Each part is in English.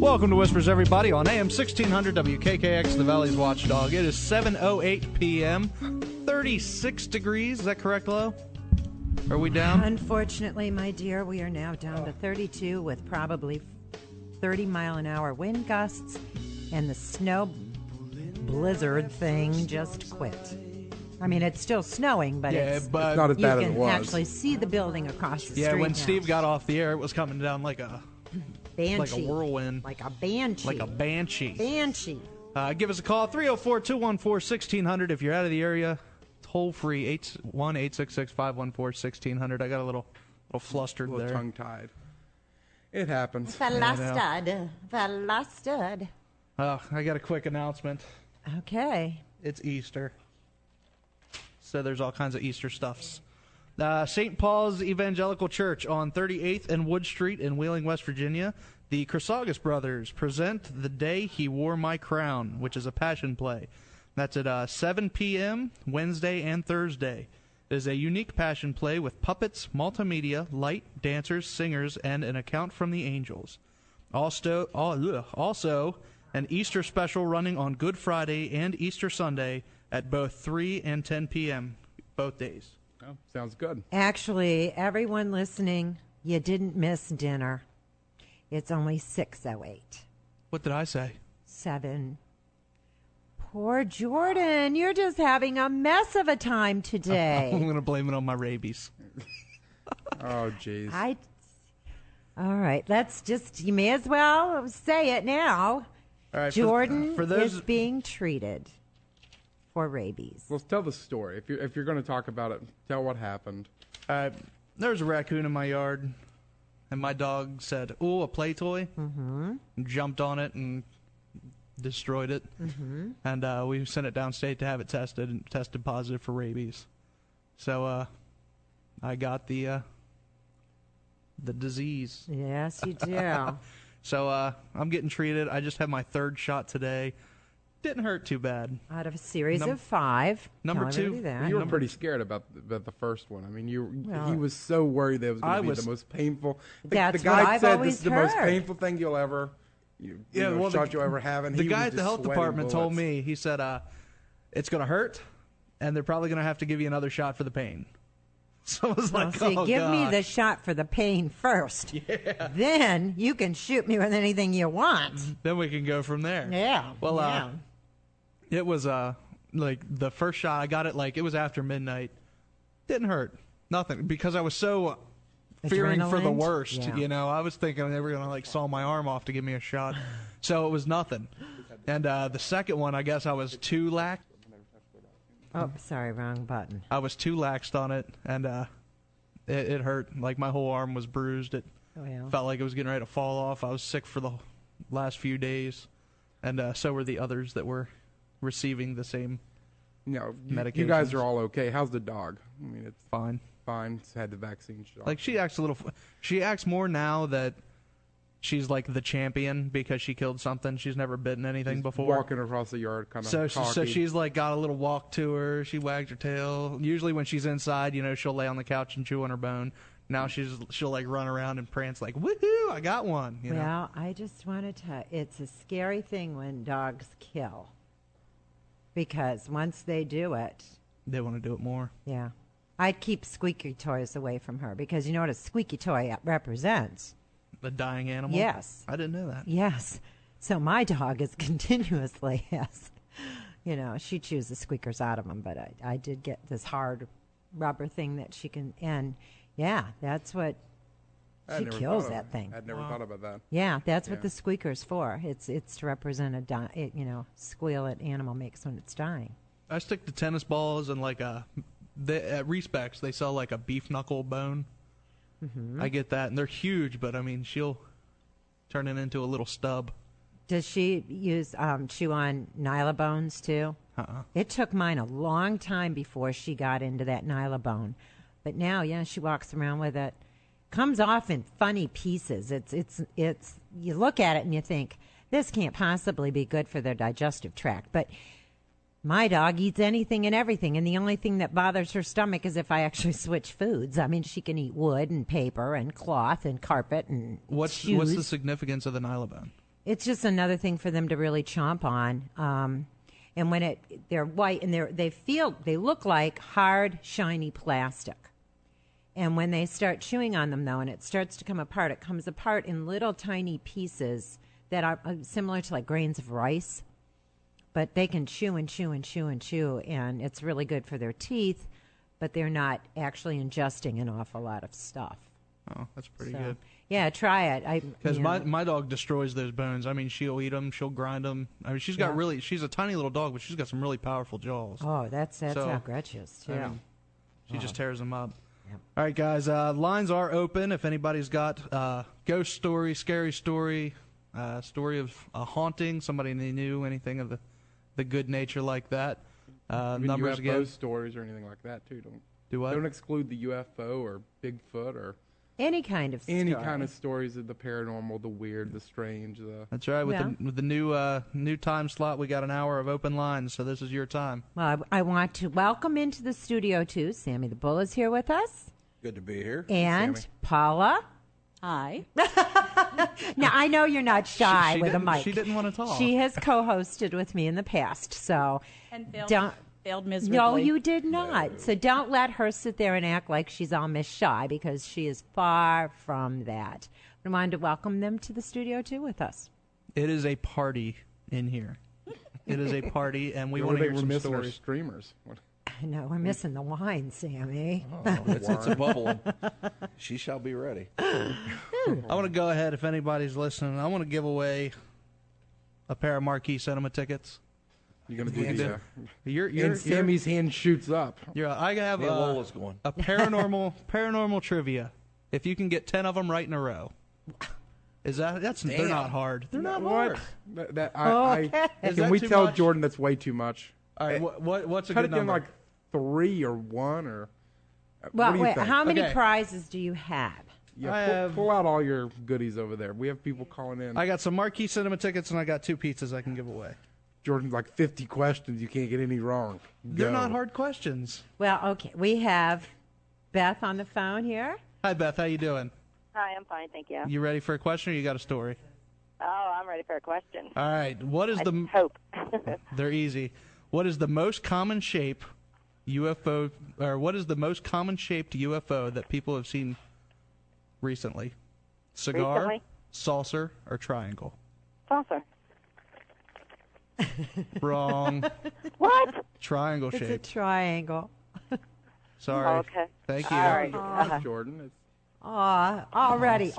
Welcome to Whispers, everybody, on AM 1600 WKKX, the Valley's Watchdog. It is 7:08 p.m., 36 degrees. Is that correct, Lo? Are we down? Unfortunately, my dear, we are now down to 32 with probably 30-mile-an-hour wind gusts, and the snow blizzard thing just quit. I mean, it's still snowing, but it's not as bad as it was. You can actually see the building across the street. Yeah, when now. Steve got off the air, it was coming down like a Banshee. like a whirlwind. Like a banshee. Like a banshee. Banshee. Give us a call, 304-214-1600 if you're out of the area. Toll free, 1-866-514-1600. I got a little flustered there. Tongue-tied. It happens. Flustered. I got a quick announcement. Okay. It's Easter. So there's all kinds of Easter stuffs. St. Paul's Evangelical Church on 38th and Wood Street in Wheeling, West Virginia. The Chrysagas Brothers present The Day He Wore My Crown, which is a passion play. That's at 7 p.m. Wednesday and Thursday. It is a unique passion play with puppets, multimedia, light, dancers, singers, and an account from the angels. Also, an Easter special running on Good Friday and Easter Sunday at both 3 and 10 p.m. both days. Oh, sounds good. Actually, everyone listening, you didn't miss dinner. It's only 6:08. What did I say? 7. Poor Jordan, you're just having a mess of a time today. I'm going to blame it on my rabies. Oh, jeez. All right, you may as well say it now. All right, Jordan for those is being treated for rabies. Well, tell the story. If you're going to talk about it, tell what happened. There was a raccoon in my yard, and my dog said, "Ooh, a play toy," and jumped on it and destroyed it. And we sent it downstate to have it tested, and tested positive for rabies. So I got the disease. Yes, you do. So I'm getting treated. I just had my 3rd shot today. Didn't hurt too bad. Out of a series of 5. Number 2. You were pretty scared about the first one. I mean, he was so worried that it was going to be the most painful. That's the guy what I've said always this is the most painful thing you'll ever shot you'll ever have. And the he guy was at the just health sweating department told bullets. me, he said, it's going to hurt, and they're probably going to have to give you another shot for the pain. So I was like, give me the shot for the pain first. Yeah. Then you can shoot me with anything you want. Then we can go from there. Yeah. Well, it was like the first shot I got it it was after midnight. Didn't hurt. Nothing, because I was so fearing for the worst, I was thinking they were going to saw my arm off to give me a shot. So it was nothing. And the second one, I guess I was too lax. Oh, sorry, wrong button. I was too laxed on it, and it hurt. Like, my whole arm was bruised. It felt like it was getting ready to fall off. I was sick for the last few days, and so were the others that were receiving the same medications. You guys are all okay. How's the dog? I mean, it's fine. Fine. It's had the vaccine shot. Like, she acts more now that she's like the champion because she killed something. She's never bitten anything before. Walking across the yard, kind of. So she's like got a little walk to her. She wagged her tail. Usually when she's inside, she'll lay on the couch and chew on her bone. Now she'll like run around and prance like, woohoo! I got one. Well, I just want to it's a scary thing when dogs kill, because once they do it, they want to do it more. Yeah, I'd keep squeaky toys away from her, because you know what a squeaky toy represents. The dying animal? Yes. I didn't know that. Yes. So my dog is continuously, she chews the squeakers out of them, but I did get this hard rubber thing that she can, and that's what, she kills that thing. I'd never thought about that. Yeah, that's what the squeaker's for. It's to represent a squeal that animal makes when it's dying. I stick to tennis balls and at Respecs, they sell like a beef knuckle bone. I get that, and they're huge, but I mean, she'll turn it into a little stub. Does she use chew on Nylabones too? It took mine a long time before she got into that Nylabone, but now, she walks around with it. Comes off in funny pieces. It's you look at it and you think, this can't possibly be good for their digestive tract, but my dog eats anything and everything, and the only thing that bothers her stomach is if I actually switch foods. I mean, she can eat wood and paper and cloth and carpet and What's the significance of the Nylabone? it's just another thing for them to really chomp on. And when they're white and they look like hard, shiny plastic. And when they start chewing on them, though, and it starts to come apart, it comes apart in little tiny pieces that are similar to like grains of rice. But they can chew and chew and chew and chew, and it's really good for their teeth, but they're not actually ingesting an awful lot of stuff. Oh, that's pretty good. Yeah, try it. Because my dog destroys those bones. I mean, she'll eat them, she'll grind them. I mean, she's a tiny little dog, but she's got some really powerful jaws. Oh, that's how Gretchen's too. I mean, she just tears them up. Yep. All right, guys, lines are open. If anybody's got ghost story, scary story, story of a haunting, somebody they knew, anything of the good nature like that. Numbers UFO again. stories or anything like that too. Do what? Don't exclude the UFO or Bigfoot or any kind of stories of the paranormal, the weird, the strange. That's right. With the new time slot, we got an hour of open lines, so this is your time. Well, I want to welcome into the studio too. Sammy the Bull is here with us. Good to be here. And Sammy. Paula. Hi. Now, I know you're not shy with a mic. She didn't want to talk. She has co-hosted with me in the past, so And failed miserably. No, you did not. No. So don't let her sit there and act like she's all Miss Shy, because she is far from that. I wanted to welcome them to the studio too with us. It is a party in here. It is a party, and we want to hear some stories. Our streamers. I know, we're missing the wine, Sammy. Oh, it's a bubbling. She shall be ready. I want to go ahead, if anybody's listening, I want to give away a pair of Marquee Cinema tickets. You're going to do that? And Sammy's hand shoots up. I have Lola's going. A paranormal trivia. If you can get 10 of them right in a row. They're not hard. They're not hard. Can we tell much? Jordan that's way too much? All right, what's a good number? Like 3 or 1 or. Well, wait, how many prizes do you have? Yeah, pull out all your goodies over there. We have people calling in. I got some Marquee Cinema tickets and I got 2 pizzas I can give away. Jordan, like 50 questions. You can't get any wrong. They're not hard questions. Well, okay. We have Beth on the phone here. Hi, Beth. How you doing? Hi, I'm fine, thank you. You ready for a question or you got a story? Oh, I'm ready for a question. All right. Hope. They're easy. What is the most common shape UFO, or what is the most common shaped UFO that people have seen recently? Cigar, saucer, or triangle? Saucer. Wrong. What? Triangle shape. It's a triangle. Sorry. Oh, okay. Thank you. All right. Jordan. Already.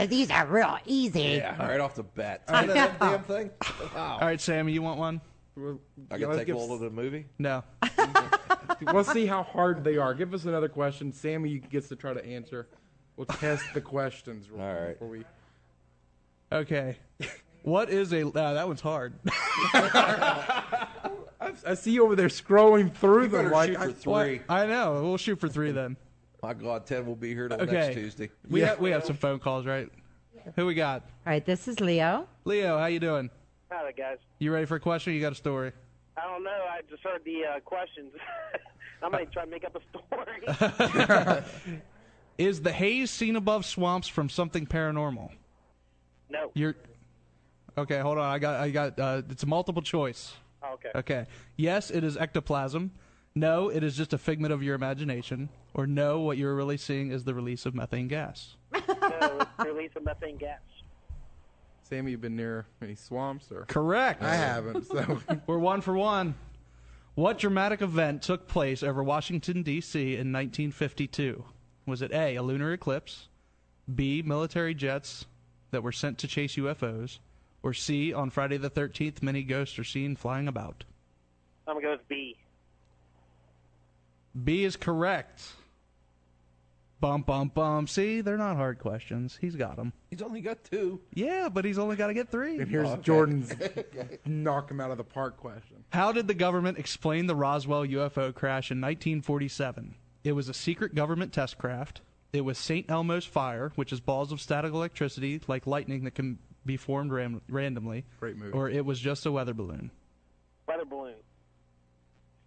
These are real easy. Yeah, right off the bat. That damn thing. Wow. All right, Sammy, you want one? I can take all of the movie? No. We'll see how hard they are. Give us another question. Sammy gets to try to answer. We'll test the questions. All right. Okay. What is that one's hard. I see you over there scrolling through them. Like, shoot for 3. I know. We'll shoot for 3 then. My God, Ted will be here till next Tuesday. We have some phone calls, right? Who we got? All right, this is Leo. Leo, how you doing? Hi, guys. You ready for a question or you got a story? I don't know. I just heard the questions. I'm going to try to make up a story. Is the haze seen above swamps from something paranormal? No. Okay, hold on. I got it's a multiple choice. Oh, okay. Okay. Yes, it is ectoplasm. No, it is just a figment of your imagination. Or no, what you're really seeing is the release of methane gas. No, it's the release of methane gas. Sammy, you've been near any swamps? Or Correct. I haven't, so. We're 1 for 1. What dramatic event took place over Washington, D.C. in 1952? Was it A, a lunar eclipse, B, military jets that were sent to chase UFOs, or C, on Friday the 13th, many ghosts are seen flying about? I'm going to go with B. B is correct. Bum, bum, bum. See, they're not hard questions. He's got them. He's only got 2. Yeah, but he's only got to get 3. And here's Jordan's knock him out of the park question. How did the government explain the Roswell UFO crash in 1947? It was a secret government test craft. It was St. Elmo's fire, which is balls of static electricity like lightning that can be formed randomly. Great movie. Or it was just a weather balloon. Weather balloon.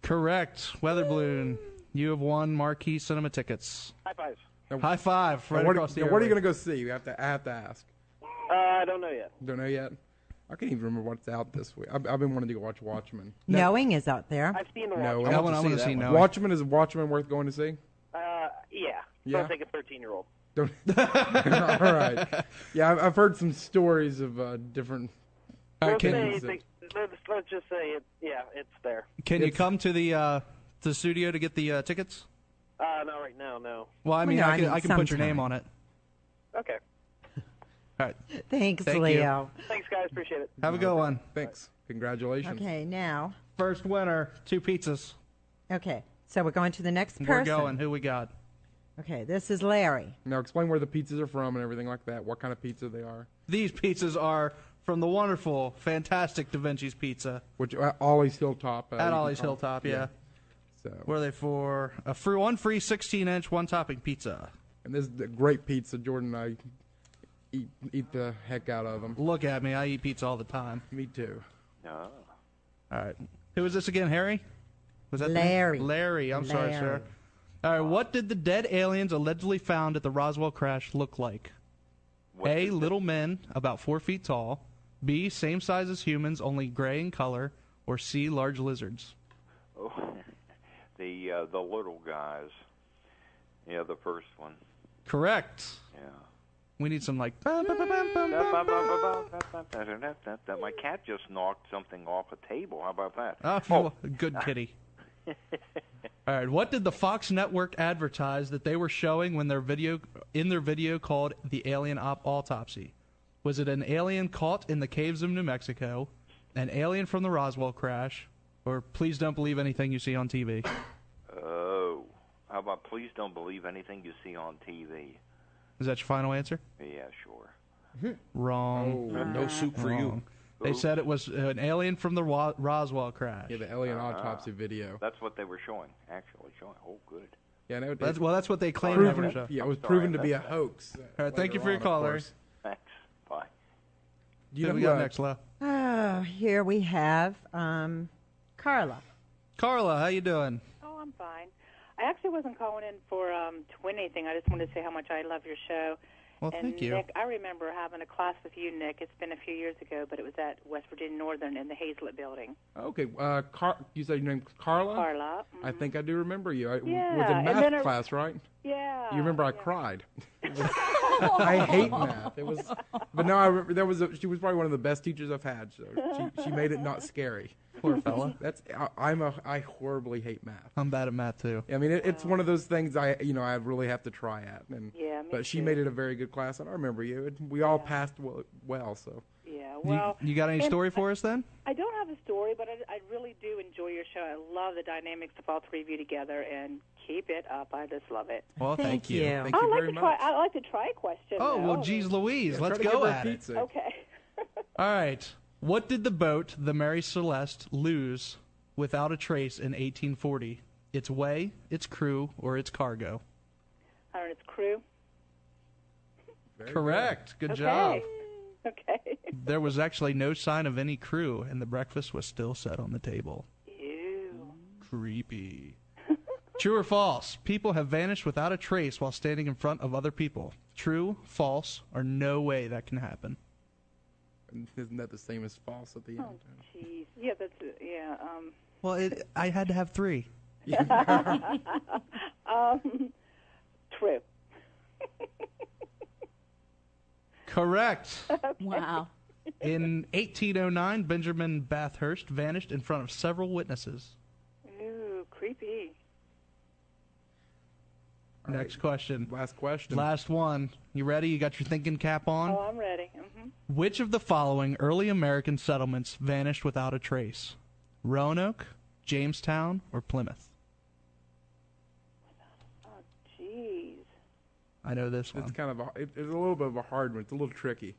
Correct. Weather balloon. You have won Marquee Cinema tickets. High five. High five. Right across the what are you going to go see? I have to ask. I don't know yet. Don't know yet? I can't even remember what's out this week. I've been wanting to go watch Watchmen. Knowing is out there. I've seen the No, Watchmen. That one I want to see now. Watchmen is Watchmen worth going to see? Yeah. Yeah. Don't take a 13-year-old. Don't. All right. Yeah, I've heard some stories of different. Let's things say, that- let's just say it's there. Can you come to the studio to get the tickets? Not right now, no. Well, I mean, no, I can put your sometime. name on it. Okay. All right. Thanks, Thank you. Leo. Thanks, guys. Appreciate it. Have a good one. Thanks. Congratulations. Okay, now. First winner, 2 pizzas. Okay, so we're going to the next person. We're going. Who we got? Okay, this is Larry. Now explain where the pizzas are from and everything like that. What kind of pizza they are. These pizzas are from the wonderful, fantastic Da Vinci's Pizza Which Ollie's Hilltop. at Ollie's Hilltop. Yeah. So, What are they for? One free 16-inch, one-topping pizza. and this is a great pizza. Jordan and I eat the heck out of them. Look at me. I eat pizza all the time. Me too. No. All right. Who is this again, Harry? Was that the name? Larry. Larry. I'm sorry, Larry. sir. All right. What did the dead aliens allegedly found at the Roswell crash look like? A, little men about 4 feet tall. B, same size as humans, only gray in color. Or C, large lizards. Oh, the little guys. Yeah, the first one. Correct. Yeah. We need some like. My cat just knocked something off a table. How about that? Oh, good kitty. All right. What did the Fox network advertise that they were showing when their video called The Alien Autopsy? Was it an alien caught in the caves of New Mexico, an alien from the Roswell crash, or please don't believe anything you see on TV? Oh, how about please don't believe anything you see on TV? Is that your final answer? Yeah, sure. Wrong. No soup for you. Wrong. They said it was an alien from the Roswell crash. Yeah, the alien autopsy video. That's what they were showing, actually showing. Oh, good. Yeah, no, That's what they claimed. proven, on the show. yeah, it was proven to be a hoax. All right, thank you later for your on, call, of Larry. course. Thanks. Bye. Do you Who know we who got next, Lo? Here we have Carla. Carla, how you doing? Oh, I'm fine. I actually wasn't calling in for to win anything. I just wanted to say how much I love your show. Well, And thank you. Nick, I remember having a class with you, Nick. It's been a few years ago, but it was at West Virginia Northern in the Hazlett building. Okay, you said your name's Carla? Carla. I think I do remember you. It was Yeah, in and math then class, right? Yeah. You remember I cried. I hate math. It was, but no, I remember she was probably one of the best teachers I've had. So she made it not scary. Poor fella. I horribly hate math. I'm bad at math too. I mean, it's one of those things I really have to try at. Yeah, me but she too. made it a very good class, and I remember you. We all passed well, so. Yeah, well. You got any and story for us then? I don't have a story, but I really do enjoy your show. I love the dynamics of all three of you together, and keep it up. I just love it. Well, thank you. Thank you very much. I'd like to try a question. Oh, though. well, geez Louise, Yeah, let's try to give go her a at it. pizza. Okay. All right. What did the boat, the Mary Celeste, lose without a trace in 1840? Its way, its crew, or its cargo? I don't know, it's crew. Very Correct. Good Okay. job. Okay. There was actually no sign of any crew, and the breakfast was still set on the table. Ew. Creepy. True or false? People have vanished without a trace while standing in front of other people. True, false, or no way that can happen? good. Isn't that the same as false at the end? Oh, jeez. Yeah, that's it. Yeah. Well, I had to have 3. True. Correct. Wow. In 1809, Benjamin Bathurst vanished in front of several witnesses. Ooh, creepy. Next question. Last question. Last one. You ready? You got your thinking cap on? Oh, I'm ready. Mm-hmm. Which of the following early American settlements vanished without a trace? Roanoke, Jamestown, or Plymouth? Oh, jeez. I know this It's one. kind of it's a little bit of a hard one. It's a little tricky.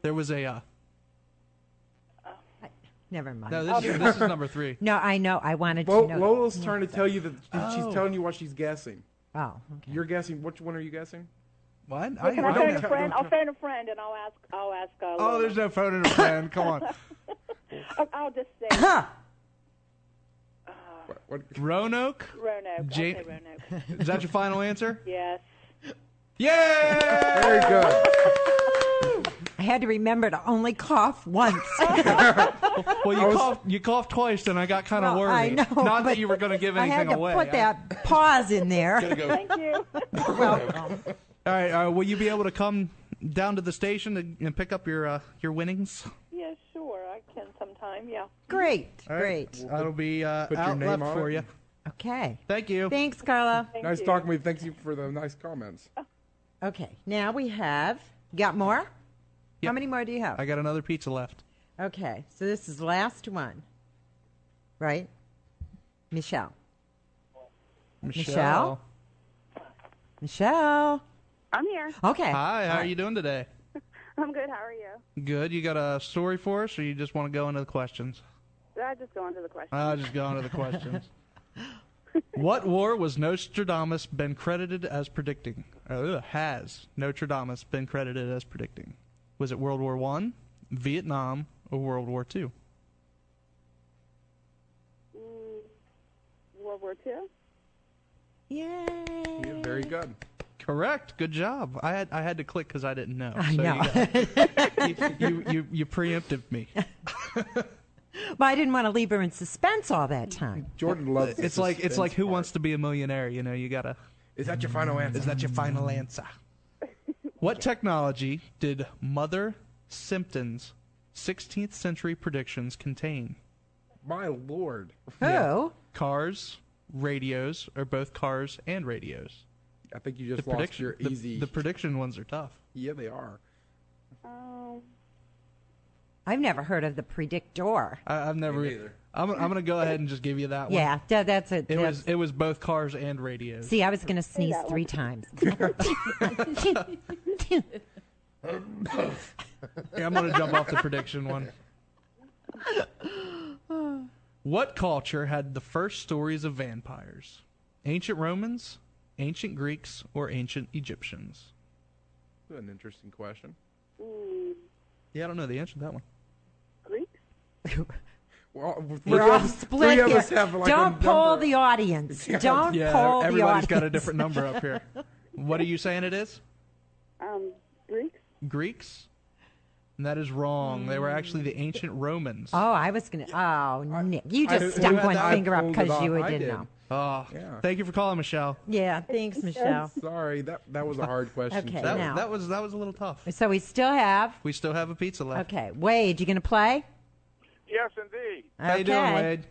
There was a... Never mind. No, this is number 3. No, I know. I wanted to know. Lola's trying to tell you that she's Oh. telling you what she's guessing. Oh, okay. You're guessing. Which one are you guessing? What? Well, can I don't phone a tell- friend? don't I'll phone a friend and I'll ask. Oh, Lola. there's no phone in a friend. Come on. I'll just say What? Roanoke? Roanoke. I'll Ja- say Roanoke. Is that your final answer? Yes. Yay! Very good. had to remember to only cough once. Well, you coughed twice, and I got kind of worried. I know. Not that you were going to give anything away. I had to put that pause in there. Thank you. Welcome. All right, will you be able to come down to the station and pick up your winnings? Yeah, sure. I can sometime. Yeah. Great. All right. Great. That'll be Put your out name left on for it. you. Okay. Thank you. Thanks, Carla. Nice talking with you. Thanks you for the nice comments. Okay. Now we have. Got more? Yep. How many more do you have? I got another pizza left. Okay. So this is the last one. Right? Michelle. Michelle? Michelle? I'm here. Okay. Hi, how are you doing today? I'm good. How are you? Good. You got a story for us, or you just want to go into the questions? I just go into the question. I'll just go into the questions. What war was Nostradamus been credited as predicting? Has Nostradamus been credited as predicting? Was it World War I, Vietnam, or World War II? World War II? Yay. Yeah, very good. Correct. Good job. I had to click because I didn't know. I know. You preempted me. Well, I didn't want to leave her in suspense all that time. Jordan loves the It's like suspense Who part. Wants to Be a Millionaire? You know, you gotta. Is that your final answer? Is that your final answer? What technology did Mother Simpson's 16th century predictions contain? My lord. Who? Cars, radios, or both cars and radios? I think you just lost your easy. The prediction ones are tough. Yeah, they are. I've never heard of the predictor. I've never either. I'm gonna go ahead and just give you that one. Yeah, that's it. It was both cars and radios. See, I was going to sneeze 3 times. Yeah, I'm gonna jump off the prediction one. What culture had the first stories of vampires? Ancient Romans, ancient Greeks, or ancient Egyptians? That's an interesting question. Yeah, I don't know the answer to that one. Well, We're all split three of here. us have like Don't a poll number. the audience. Don't Yeah, poll the audience. everybody's got a different number up here. What are you saying it is? Greeks? Greeks? And that is wrong. They were actually the ancient Romans. Oh, I was going to. Oh, Nick. You just who stuck had one that? finger I up pulled because it you off. I didn't did. know. Oh, Yeah. thank you for calling, Michelle. Yeah, thanks, Michelle. Sorry, that was a hard question. Okay. too. Now- That was a little tough. So we still have. We still have a pizza left. Okay, Wade, you going to play? Yes, indeed. How you doing, Okay. Wade?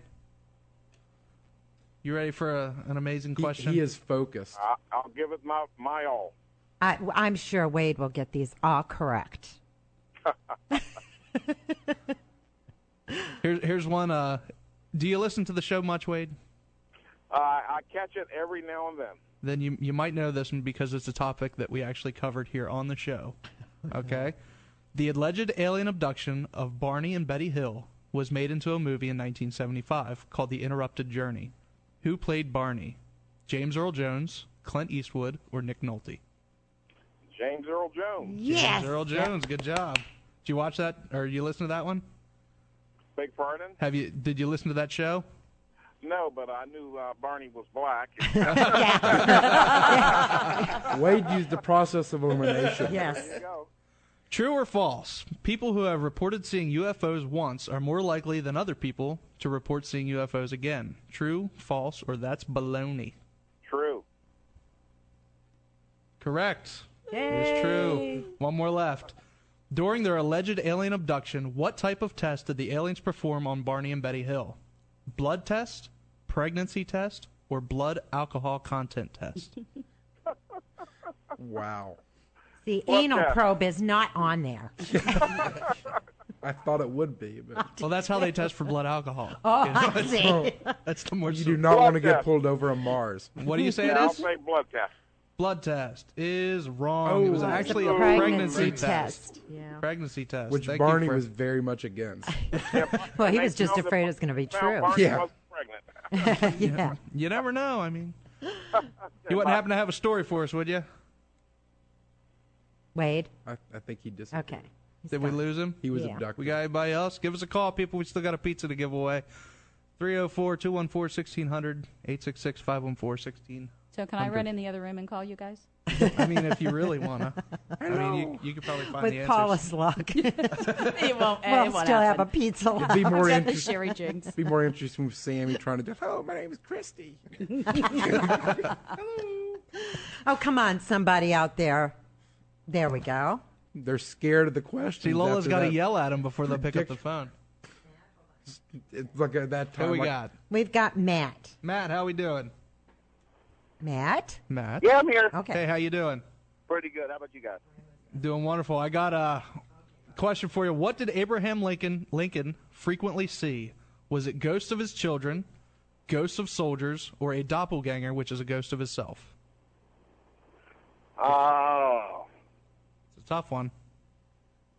You ready for an amazing question? He is focused. I'll give it my all. I'm sure Wade will get these all correct. Here's one. Do you listen to the show much, Wade? I catch it every now and then. Then you might know this one because it's a topic that we actually covered here on the show. Okay? The alleged alien abduction of Barney and Betty Hill was made into a movie in 1975 called The Interrupted Journey. Who played Barney? James Earl Jones, Clint Eastwood, or Nick Nolte? James Earl Jones. Yes. James Earl Jones. Good you watch that, or you listen to that one? Beg pardon? Did you listen to that show? No, but I knew Barney was black. Wade used the process of elimination. Yes. There you go. True or false? People who have reported seeing UFOs once are more likely than other people to report seeing UFOs again. True, false, or that's baloney? True. Correct. It is true. One more left. During their alleged alien abduction, what type of test did the aliens perform on Barney and Betty Hill? Blood test, pregnancy test, or blood alcohol content test? Wow. The Blood anal test. probe is not on there. I thought it would be, but Well, that's how they test for blood alcohol. Oh, I see. That's the more. you do not want to Blood get test. pulled over on Mars. What do you say it I'll is? say blood test. Blood test is wrong. It was Oh, actually It's a pregnancy test. Yeah. Pregnancy test. Which Thank you Barney for- was very much against. Well, he They was just found afraid that- it was going to be found true. Barney Yeah. was pregnant. Yeah. You never know. I mean, you wouldn't happen to have a story for us, would you? Wade? I think he disappeared. Okay. He's Did we gone. lose him? He was Yeah. abducted. We got anybody else? Give us a call, people. We still got a pizza to give away. 304-214-1600, 866-514-1620. So can I run in the other room and call you guys? I mean, if you really want to. I mean, you could probably find the With answers. Paula's luck. It won't. We'll still have a pizza It'd left. be more Except the interesting. Sherry Jinx. Be more interesting with Sammy trying to do. Oh, my name is Christy. Oh, come on, somebody out there. There we go. They're scared of the questions. See, Lola's after got to that. yell at him before they pick up the phone. It's like at that time. Who we like, got? We've got Matt. Matt, how we doing? Matt? Matt? Yeah, I'm here. Okay. Hey, how you doing? Pretty good. How about you guys? Doing wonderful. I got a question for you. What did Abraham Lincoln frequently see? Was it ghosts of his children, ghosts of soldiers, or a doppelganger, which is a ghost of himself? Oh. It's a tough one.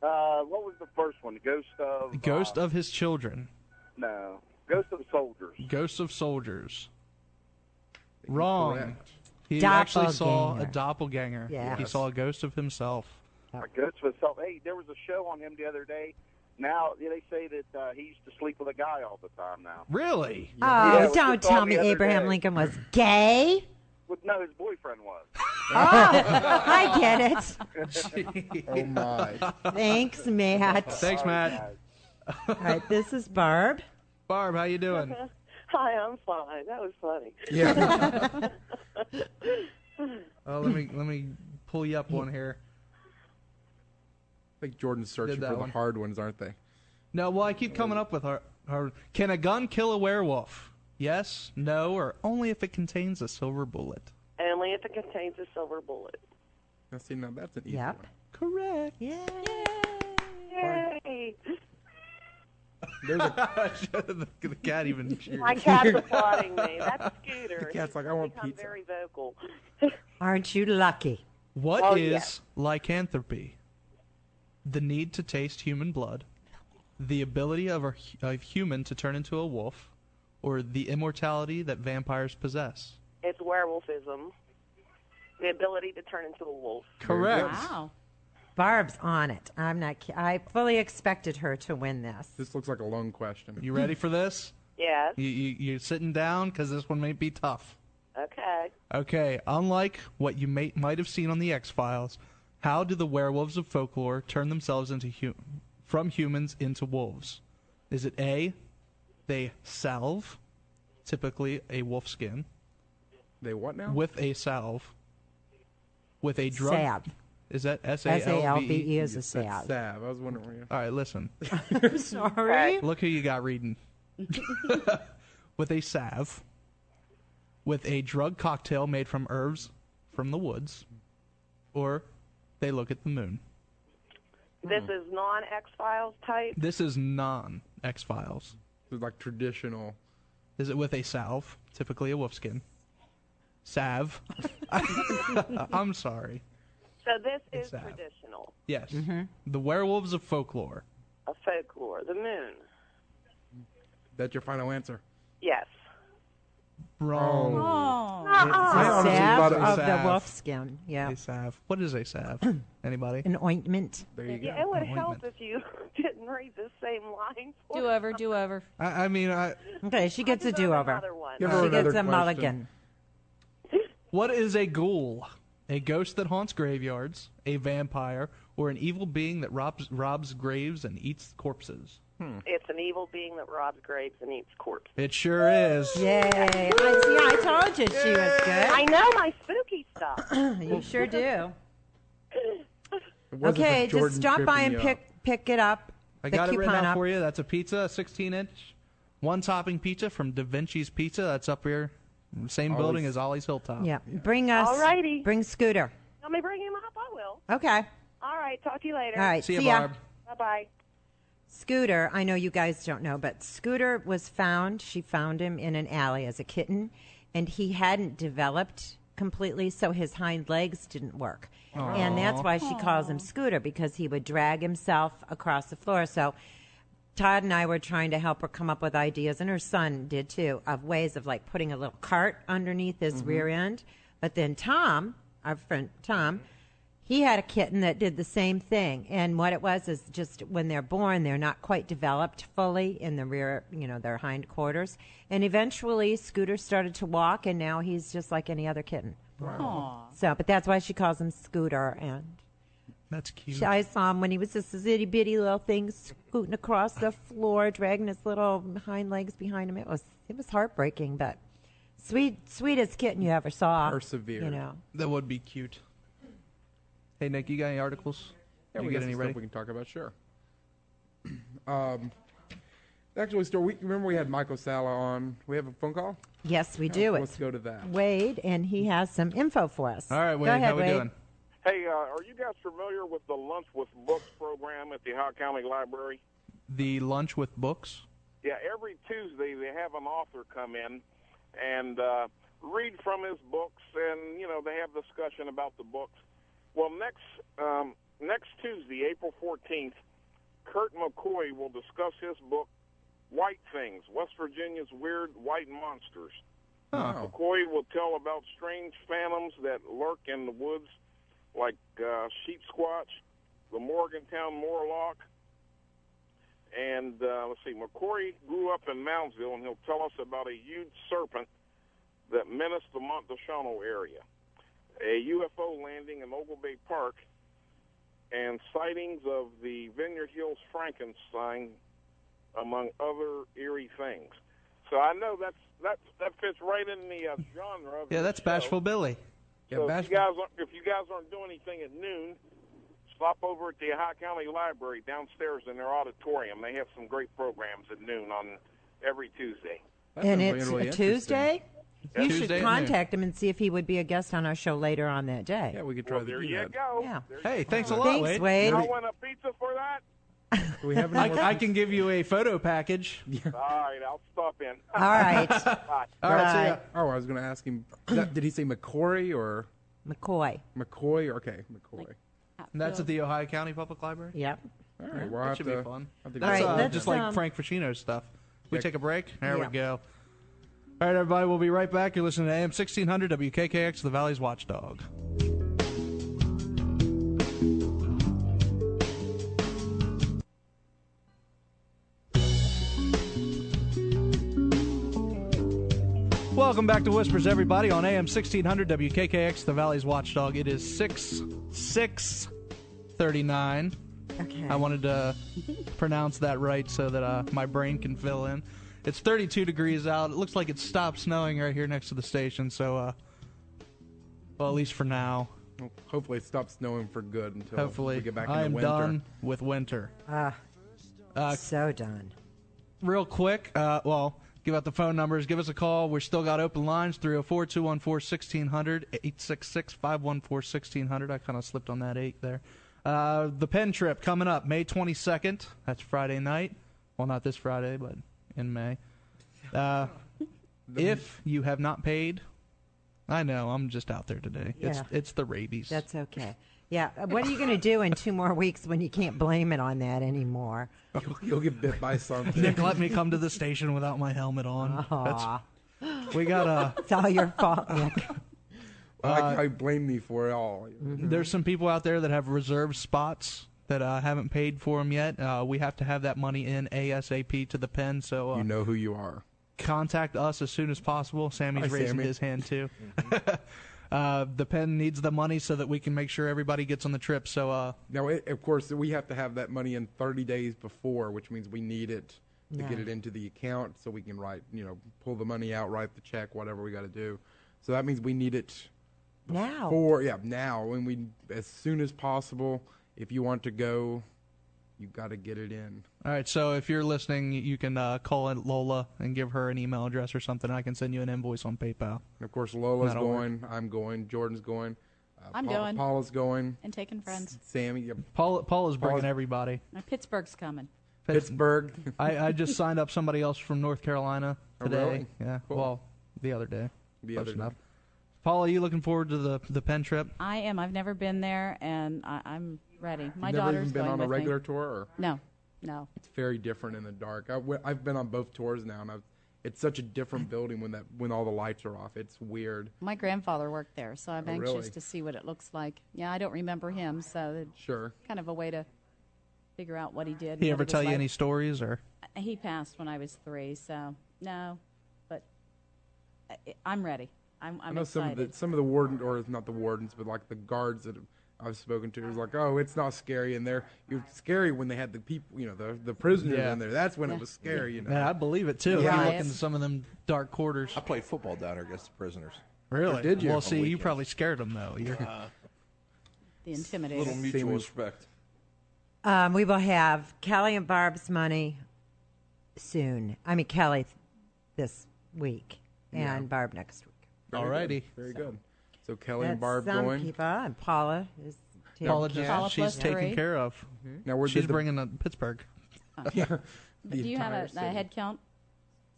What was the first one? The ghost of... Ghost of his children. No. Ghost of soldiers. Ghosts of soldiers. Wrong. Correct. He actually saw a Doppelganger. doppelganger. Yeah. He saw a ghost of himself. A ghost of himself. Hey, there was a show on him the other day. Now, they say that he used to sleep with a guy all the time now. Really? Oh, Yeah, it was don't just on tell me the other Abraham day. Lincoln was gay. No, his boyfriend was. Oh, I get it. Oh my! Thanks, Matt. Thanks, Matt. All right, this is Barb. Barb, how you doing? Hi, I'm fine. That was funny. Yeah. Oh, let me pull you up one here. I think Jordan's searching Did that for the one. hard ones, aren't they? No, well, I keep coming up with her. Can a gun kill a werewolf? Yes, no, or only if it contains a silver bullet? Only if it contains a silver bullet. Now, see, now that's an easy Yep. one. Correct. Yeah. Yay! There's a the cat even cheers. My cat's applauding me. That's Scooter. The cat's He's like, I want become pizza. very vocal. Aren't you lucky? What Oh, is yes. lycanthropy? The need to taste human blood, the ability of a human to turn into a wolf, or the immortality that vampires possess? It's werewolfism. The ability to turn into a wolf. Correct. Wow. Barb's on it. I fully expected her to win this. This looks like a long question. You ready for this? Yes. You sitting down because this one may be tough. Okay. Okay, unlike what you might have seen on the X-Files, how do the werewolves of folklore turn themselves into from humans into wolves? Is it A, they salve, typically a wolf skin, They what now? with a salve, with a drug? Salve. Is that S-A-L-V-E S-A-L-V-E? is a salve. Salve. I was wondering where you... All right, listen. Sorry. Look who you got reading. With a salve, with a drug cocktail made from herbs from the woods, or they look at the moon. This is non-X-Files type. This is non-X-Files. It's like traditional. Is it with a salve, typically a wolfskin? Salve. I'm sorry. So this is Salve. traditional. Yes. The werewolves of folklore. A folklore. The moon. That's your final answer. Yes. Wrong. Oh. I honestly Salve thought it was of the salve. wolf skin. Yeah. A salve. What is a salve? Anybody? An ointment. There you Yeah, go. it would An help ointment. if you didn't read the same line. for Do over, do over. I mean, Okay, she gets a deserve do-over. another one. Give her She another gets a question. mulligan. what is a ghoul? A ghost that haunts graveyards, a vampire, or an evil being that robs graves and eats corpses? It's an evil being that robs graves and eats corpses. It sure is. Yay. I told you she was I know my spooky stuff. good. You sure do. It wasn't Okay, for Jordan just stop by and tripping you up. pick it up. I the got it written coupon out up. for you. That's a pizza, a 16-inch, one-topping pizza from Da Vinci's Pizza. That's up here, same building as Ollie's Hilltop. Yeah, bring us. Alrighty. Bring Scooter. Let me bring him up. I will. Okay. All right. Talk to you later. All right. See you, ya. Barb. Bye-bye. Scooter, I know you guys don't know, but Scooter was found. She found him in an alley as a kitten, and he hadn't developed completely, so his hind legs didn't work. And that's why she calls him Scooter, because he would drag himself across the floor. So Todd and I were trying to help her come up with ideas, and her son did too, of ways of like putting a little cart underneath his rear end. But then Tom, our friend Tom, He had a kitten that did the same thing, and what it was is just when they're born, they're not quite developed fully in the rear, their hindquarters. And eventually, Scooter started to walk, and now he's just like any other kitten. Aw. So, but that's why she calls him Scooter. And That's cute. I saw him when he was just a itty bitty little thing scooting across the floor, dragging his little hind legs behind him. It was heartbreaking, but sweetest kitten you ever saw. Persevered. That would be cute. Hey, Nick, you got any articles? Yeah, you we get got any some ready? stuff we can talk about. Sure. Actually, remember we had Michael Sala on. We have a phone call. Yes, we do. Let's go to that. Wade, and he has some info for us. All right, Wade, Go ahead, how we Wade. doing? Hey, are you guys familiar with the Lunch with Books program at the Ohio County Library? The Lunch with Books? Yeah, every Tuesday they have an author come in and read from his books, and they have discussion about the books. Well, next Tuesday, April 14th, Kurt McCoy will discuss his book, White Things, West Virginia's Weird White Monsters. Oh. McCoy will tell about strange phantoms that lurk in the woods, like sheep squatch, the Morgantown Morlock, and let's see, McCoy grew up in Moundsville, and he'll tell us about a huge serpent that menaced the Montesano area, a UFO landing in Ogle Bay Park, and sightings of the Vineyard Hills Frankenstein, among other eerie things. So I know that fits right in the genre of Yeah, that's show. Bashful Billy. Yeah, So if you guys aren't doing anything at noon, stop over at the Ohio County Library downstairs in their auditorium. They have some great programs at noon on every Tuesday. And it's a Tuesday? Yeah, You Tuesday should at contact him and see if he would be a guest on our show later on that day. Yeah, we could try Well, to there do you that. go. Yeah. Hey, thanks a lot, Thanks, Wade. Wade. I want a pizza for that? Do we have any more? I can give you a photo package. All right, I'll stop in. All right. Bye. All right, see ya. Oh, I was going to ask him. Did he say McCory or McCoy. McCoy? Okay, McCoy. And that's at the Ohio County Public Library? Yep. All right, well, That should be fun. Have to That's All right, let's, just like Frank Frachino's stuff. We Yeah. take a break? There Yeah. we go. All right, everybody, we'll be right back. You're listening to AM 1600 WKKX, the Valley's Watchdog. Welcome back to Whispers, everybody, on AM 1600 WKKX, the Valley's Watchdog. It is 6:39. Okay. I wanted to pronounce that right so that my brain can fill in. It's 32 degrees out. It looks like it stopped snowing right here next to the station, so, well, at least for now. Well, hopefully it stops snowing for good until Hopefully. we get back I into am winter. done with winter. So done. Real quick, give out the phone numbers. Give us a call. We've still got open lines, 304-214-1600, 866-514-1600. I kind of slipped on that 8 there. The Penn trip coming up May 22nd. That's Friday night. Well, not this Friday, but in May. If you have not paid, I know, I'm just out there today. Yeah. It's the rabies. That's okay. Yeah. What are you going to do in 2 more weeks when you can't blame it on that anymore? You'll get bit by something. Nick let me come to the station without my helmet on. Aw. We got It's all your fault, Nick. I like how you blame me for it all. There's some people out there that have reserved spots that haven't paid for them yet. We have to have that money in ASAP to the Penn, so You know who you are. contact us as soon as possible. Sammy's Hi, raising Sammy. his hand too. The Penn needs the money so that we can make sure everybody gets on the trip. So Now, of course, we have to have that money in 30 days before, which means we need it to Yeah. get it into the account so we can pull the money out, write the check, whatever we got to do. So that means we need it Now. now, and as soon as possible. If you want to go, you got to get it in. all right, so if you're listening, you can call in Lola and give her an email address or something. I can send you an invoice on PayPal. And of course, Lola's That'll work. going. I'm going. Jordan's going. I'm going. Paula's going. And taking friends. Sammy, yeah, Paul is bringing everybody. Pittsburgh's coming. Pittsburgh. I just signed up somebody else from North Carolina Oh, today. really? Yeah, Cool. well, the other day. The Close other enough. day. Paul, are you looking forward to the Penn trip? I am. I've never been there, and I'm ready. My You've never daughter's even been going on a with regular me. tour? Or? No. It's very different in the dark. I've been on both tours now, and it's such a different building when all the lights are off. It's weird. My grandfather worked there, so I'm anxious really? to see what it looks like. Yeah, I don't remember him, so it's Sure. kind of a way to figure out what he did. He and ever what it tell was you like. any stories or? He passed when I was 3, so no, but I'm ready. I I'm know excited. some of the warden, or not the wardens, but like the guards that I've spoken to, is like, oh, it's not scary in there. It was scary when they had the people, the prisoners Yeah. in there. That's when it was scary, Yeah, I believe it too. Yeah. You look Yes. into some of them dark quarters. I played football down there against the prisoners. Really? Or did you? Well, On see, you weekends. probably scared them though. You're, The Intimidator. Little mutual Seems- respect. We will have Kelly and Barb's money soon. I mean, Kelly this week and Barb next week. alrighty. Very good. So Kelly and That's Barb some going. people, and Paula is taking Paula care just, of. Paula she's plus taken 3. care of. Now where She's did the, bringing to Pittsburgh. Do you have entire a city. head count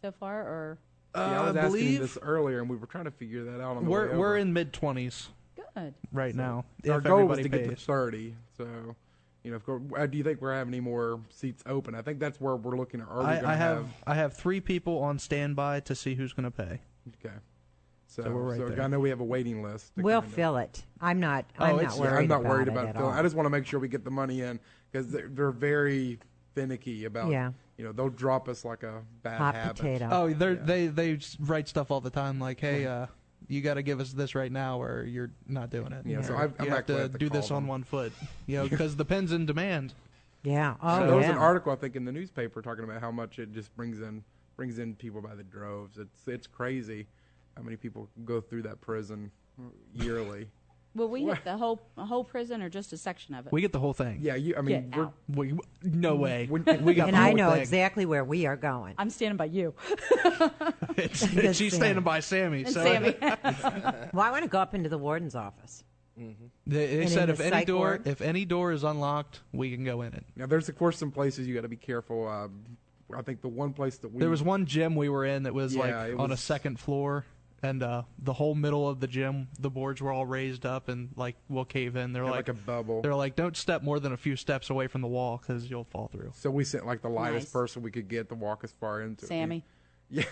so far, or Yeah, I was I asking believe this earlier, and we were trying to figure that out on the way we're over. in mid-20s good? right now. Our if goal was everybody to get to pays. 30. So, do you think we're having any more seats open? I think that's where we're looking at. Are we going to I have 3 people on standby to see who's going to pay. Okay. So, we're right there. I know we have a waiting list. to We'll kinda- fill it. I'm not Oh, worried I'm not worried about about it filling. at I all. just want to make sure we get the money in because they're very finicky about. Yeah. They'll drop us like a bad Hot habit. potato. Oh, they write stuff all the time like, hey, you got to give us this right now, or you're not doing it. Yeah, so Or I'm you not have gonna to have to do call this on them. one foot, because the pen's in demand. Yeah. So Oh, there was yeah. an article I think in the newspaper talking about how much it just brings in people by the droves. It's crazy how many people go through that prison yearly. Will we hit the whole prison or just a section of it? We get the whole thing. Yeah, Get out. No way. When- We got And the I whole know thing. exactly where we are going. I'm standing by you She's standing by Sammy. and So Sammy. Well, I want to go up into the warden's office. they And said in the psych ward? if any door is unlocked, we can go in it. Now, there's of course some places you got to be careful. I think the one place that There was one gym we were in that was Yeah, like it on a was- second floor, and the whole middle of the gym, the boards were all raised up and like will cave in. They're like a bubble. they're like, don't step more than a few steps away from the wall because you'll fall through. So we sent like the lightest Nice. person we could get to walk as far into. it. Sammy. Yeah.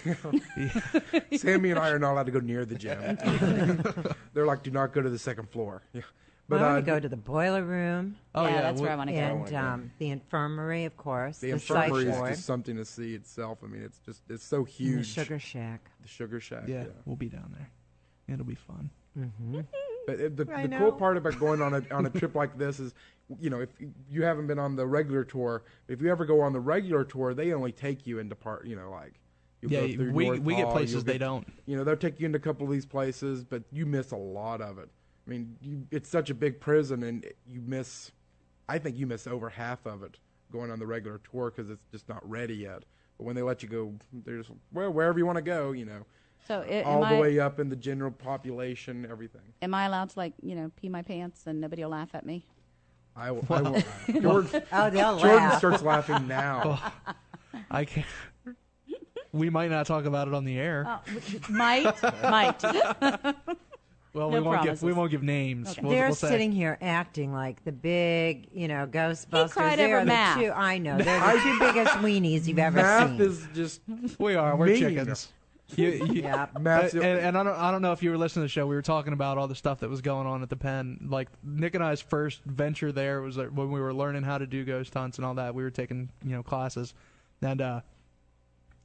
Sammy and I are not allowed to go near the gym. They're like, do not go to the second floor. Yeah. But I want to go to the boiler room Oh yeah, yeah, that's where I want to go. and the infirmary, of course. the psych infirmary is ward, just something to see itself. I mean, it's so and the huge. sugar shack. The sugar shack. yeah, we'll be down there. It'll be fun. But the I cool know. part about going on a trip like this is, if you haven't been on the regular tour, if you ever go on the regular tour, they only take you into you'll Yeah, go through we North get Hall, places you'll they get- don't. They'll take you into a couple of these places, but you miss a lot of it. I mean, it's such a big prison, and I think you miss over half of it going on the regular tour because it's just not ready yet. But when they let you go, they're just, wherever you want to go, So all the way up in the general population, everything. am I allowed to pee my pants and nobody will laugh at me? I will. Jordan, Oh, they'll Jordan laugh. starts laughing now. I can't. We might not talk about it on the air. Might. Well, no we won't promises. give names. Okay. They're We'll say. sitting here acting like the big, Ghostbusters. cried They're over the math. two. I know they're the two biggest weenies you've ever Math seen. is just We are. We're mean. chickens. Yeah. Math's And I don't know if you were listening to the show. We were talking about all the stuff that was going on at the pen. Like Nick and I's first venture there was when we were learning how to do ghost hunts and all that. We were taking classes, and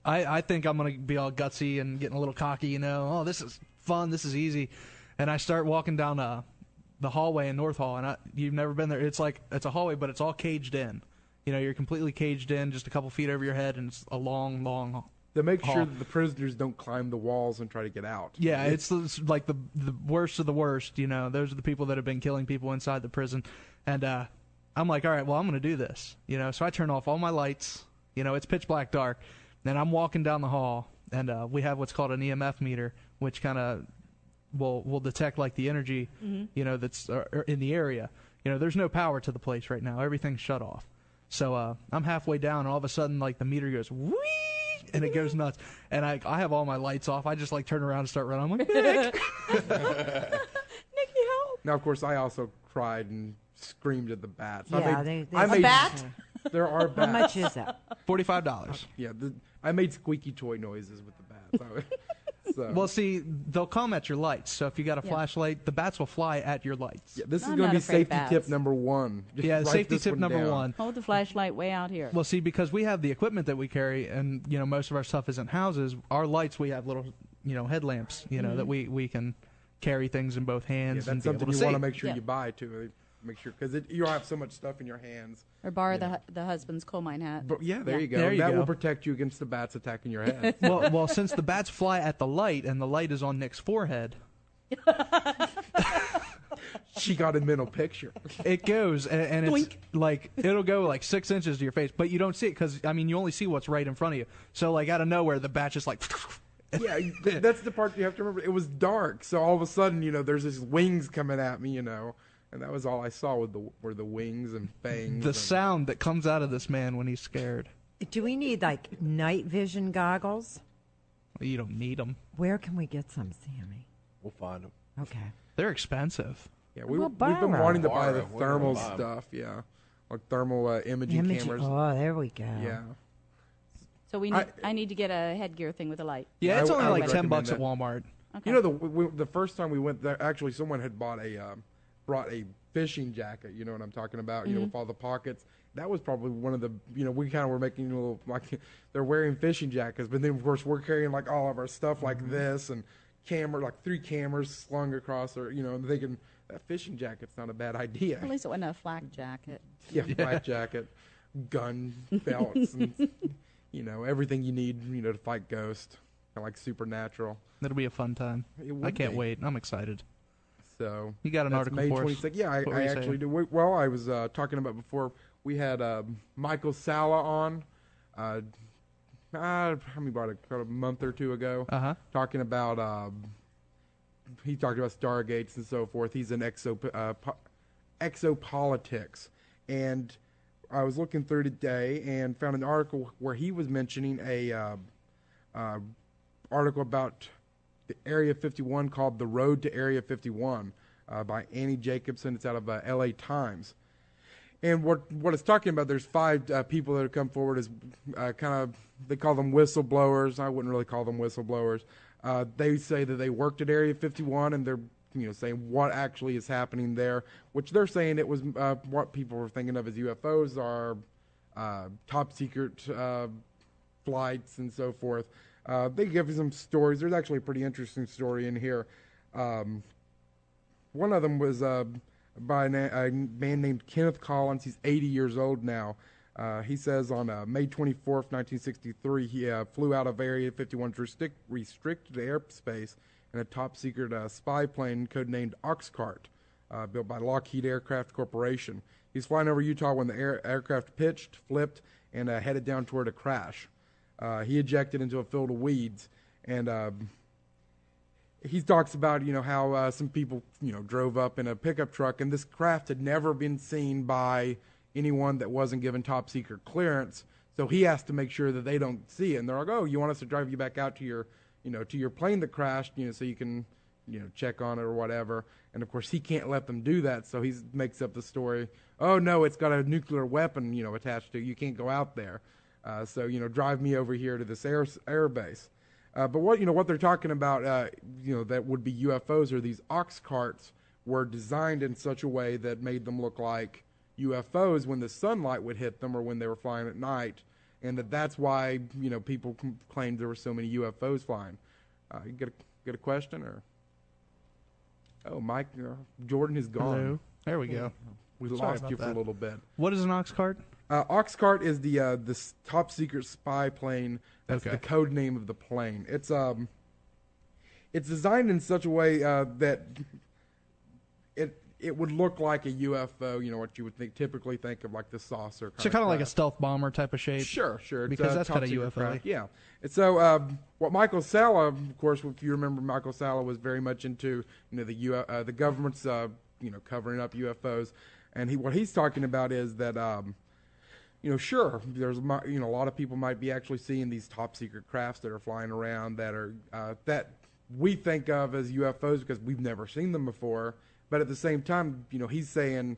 I think I'm gonna be all gutsy and getting a little cocky. Oh, this is fun. This is easy, and I start walking down the hallway in North Hall, and you've never been there. It's a hallway, but it's all caged in. You're completely caged in, just a couple feet over your head, and it's a long to make sure hall. that the prisoners don't climb the walls and try to get out. Yeah, it's like the worst of the worst. Those are the people that have been killing people inside the prison, and I'm like, all right, well, I'm going to do this. So I turn off all my lights. It's pitch black dark, and I'm walking down the hall, and we have what's called an EMF meter, which kind of will detect like the energy, that's in the area. There's no power to the place right now. Everything's shut off. So I'm halfway down, and all of a sudden, like the meter goes whee, and it goes nuts. And I have all my lights off. I just like turn around and start running. I'm like, Nick. Nikki, help! Now, of course, I also cried and screamed at the bats. Yeah, I made, they- I A made, bat? There are bats. How much is that? $45. Yeah, I made squeaky toy noises with the bats. So. Well, see, they'll come at your lights. So if you got a flashlight, the bats will fly at your lights. Yeah, this is I'm going to not be afraid of safety tip bats. number 1. Just Yeah, write safety this tip one number down. 1. Hold the flashlight way out here. Well, see, because we have the equipment that we carry, and most of our stuff is in houses. Our lights, we have little, headlamps, that we can carry things in both Yeah, hands and that's be able something to you see. want to make sure Yeah. you buy too. Make sure because you'll have so much stuff in your hands. Or borrow the husband's coal mine hat. But yeah, there you go. There you that go. will protect you against the bats attacking your head. well, since the bats fly at the light, and the light is on Nick's forehead, She got a mental picture. it goes, and it's like it'll go like 6 inches to your face, but you don't see it because you only see what's right in front of you. So like out of nowhere, the bat just like. Yeah, that's the part you have to remember. It was dark, so all of a sudden, there's these wings coming at me, and that was all I saw were the wings and fangs. The and, sound that comes out of this man when he's scared. Do we need like night vision goggles? You don't need them. Where can we get some, Sammy? We'll find them. Okay. They're expensive. Yeah, We'll we've been borrow. wanting to buy the Borrow. We're gonna thermal buy 'em. stuff. Yeah, like thermal imaging cameras. Oh, there we go. Yeah, So I need to get a headgear thing with a light. Yeah, it's I only would like $10 recommend at that. Walmart. Okay. the first time we went there, actually, someone had brought a fishing jacket. You know what I'm talking about? Mm-hmm. With all the pockets. That was probably one of the. We kind of were making a little like they're wearing fishing jackets, but then of course we're carrying like all of our stuff like Mm-hmm. this and like 3 cameras slung across, or and thinking that fishing jacket's not a bad idea. At least it wasn't a flak jacket. Yeah, black jacket, gun belts, and everything you need, to fight Ghost, kind of like Supernatural. It'll be a fun time. It would I can't be. wait. I'm excited. So You got an that's article May for us? 26th. Yeah, What were I you actually saying? do. Well, I was talking about before. We had Michael Salla on. Probably about a month or two ago. Uh-huh. Talking about. He talked about Stargates and so forth. He's in exopolitics, and I was looking through today and found an article where he was mentioning a article about the Area 51 called "The Road to Area 51" by Annie Jacobson. It's out of LA Times. And what it's talking about, there's 5 people that have come forward as they call them whistleblowers. I wouldn't really call them whistleblowers. They say that they worked at Area 51, and they're saying what actually is happening there, which they're saying it was what people were thinking of as UFOs are top secret flights and so forth. They give you some stories. There's actually a pretty interesting story in here. One of them was by a man named Kenneth Collins. He's 80 years old now. He says on May 24th, 1963, he flew out of Area 51's restricted airspace in a top-secret spy plane codenamed Oxcart, built by Lockheed Aircraft Corporation. He's flying over Utah when the aircraft pitched, flipped, and headed down toward a crash. He ejected into a field of weeds, and he talks about how some people drove up in a pickup truck, and this craft had never been seen by anyone that wasn't given top secret clearance. So he has to make sure that they don't see it. And they're like, "Oh, you want us to drive you back out to your to your plane that crashed, so you can check on it or whatever." And of course he can't let them do that, so he makes up the story. "Oh no, it's got a nuclear weapon attached to it. You can't go out there. So drive me over here to this air base." But what they're talking about, that would be UFOs, or these ox carts were designed in such a way that made them look like UFOs when the sunlight would hit them or when they were flying at night, and that's why people claimed there were so many UFOs flying. You get a question or? Oh, Mike, Jordan is gone. Hello. There we go. We Sorry lost about you for a that. little bit. What is an ox cart? Oxcart is the top secret spy plane. That's Okay. the code name of the plane. It's designed in such a way that it would look like a UFO. What you would typically think of, like the saucer. So kind of like a craft. stealth bomber type of shape. Sure. It's Because that's top kinda secret UFO. craft. Yeah. And so what Michael Salla, of course, if you remember, Michael Salla was very much into the government's covering up UFOs, and what he's talking about is that sure, there's a lot of people might be actually seeing these top secret crafts that are flying around that are that we think of as UFOs because we've never seen them before. But at the same time, he's saying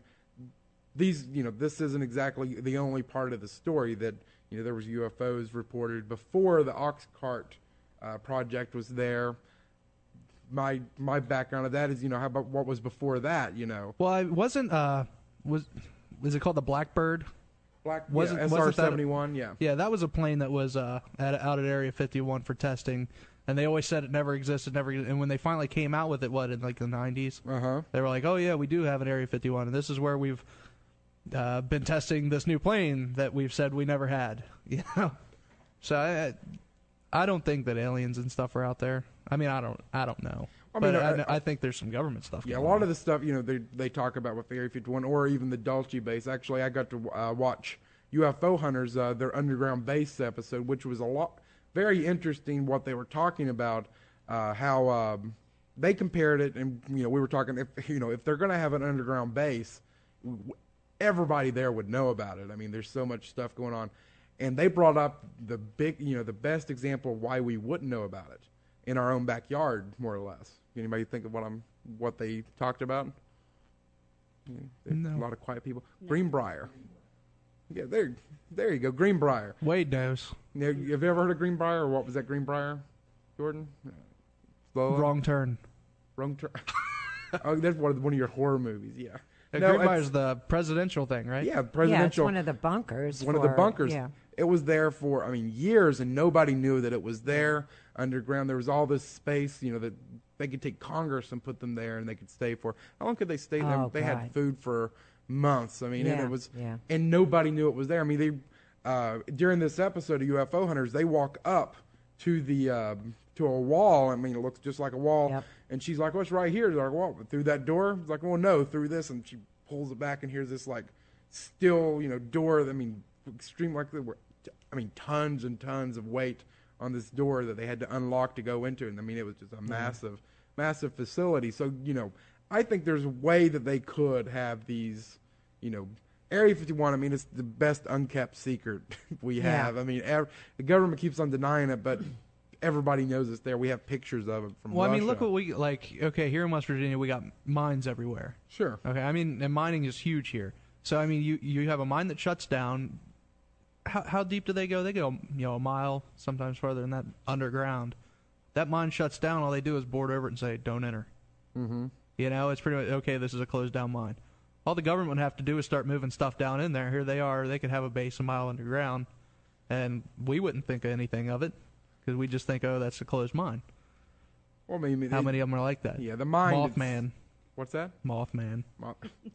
these, this isn't exactly the only part of the story that, there was UFOs reported before the Oxcart project was there. My background of that is, how about what was before that, Well, I wasn't, was it called the Blackbird? SR-71, yeah. Yeah, that was a plane that was out at Area 51 for testing, and they always said it never existed, and when they finally came out with it, in like the 90s, they were like, oh yeah, we do have an Area 51, and this is where we've been testing this new plane that we've said we never had, So I don't think that aliens and stuff are out there. I mean, I don't know. I think there's some government stuff. Yeah, a lot of the stuff, they talk about with Area 51 or even the Dulce base. Actually, I got to watch UFO Hunters, their underground base episode, which was very interesting what they were talking about, how they compared it. And, we were talking, if they're going to have an underground base, everybody there would know about it. I mean, there's so much stuff going on. And they brought up the best example of why we wouldn't know about it in our own backyard, more or less. Anybody think of what they talked about? No. A lot of quiet people. No. Greenbrier. Yeah, there you go. Greenbrier. Wade knows. Have you ever heard of Greenbrier, or what was that, Greenbrier, Jordan? Wrong turn. Wrong turn. Oh, that's one of your horror movies. Yeah. Greenbrier's the presidential thing, right? Yeah, presidential. Yeah, it's one of the bunkers. One of the bunkers. Yeah. It was there for, years, and nobody knew that it was there underground. There was all this space, that they could take Congress and put them there, and they could stay for. How long could they stay there? They had food for months. And it was, and nobody knew it was there. They during this episode of UFO Hunters, they walk up to the to a wall. It looks just like a wall. Yep. And she's like, "What's right here?" They're like, "Well, through that door." It's like, "Well, no, through this." And she pulls it back, and here's this steel, door. Extreme, there were, tons and tons of weight on this door that they had to unlock to go into. And it was just a massive facility. So, I think there's a way that they could have these, Area 51, it's the best unkept secret we have. The government keeps on denying it, but everybody knows it's there. We have pictures of it from Russia. Look what we, okay, here in West Virginia, we got mines everywhere. Sure. Okay, and mining is huge here. So, you have a mine that shuts down. How deep do they go? They go, a mile, sometimes further than that, underground. That mine shuts down. All they do is board over it and say, "Don't enter." Mm-hmm. It's pretty much, okay, this is a closed down mine. All the government would have to do is start moving stuff down in there. Here they are. They could have a base a mile underground, and we wouldn't think of anything of it because we just think, oh, that's a closed mine. Well, how many of them are like that? Yeah, the mine. Mothman. What's that? Mothman.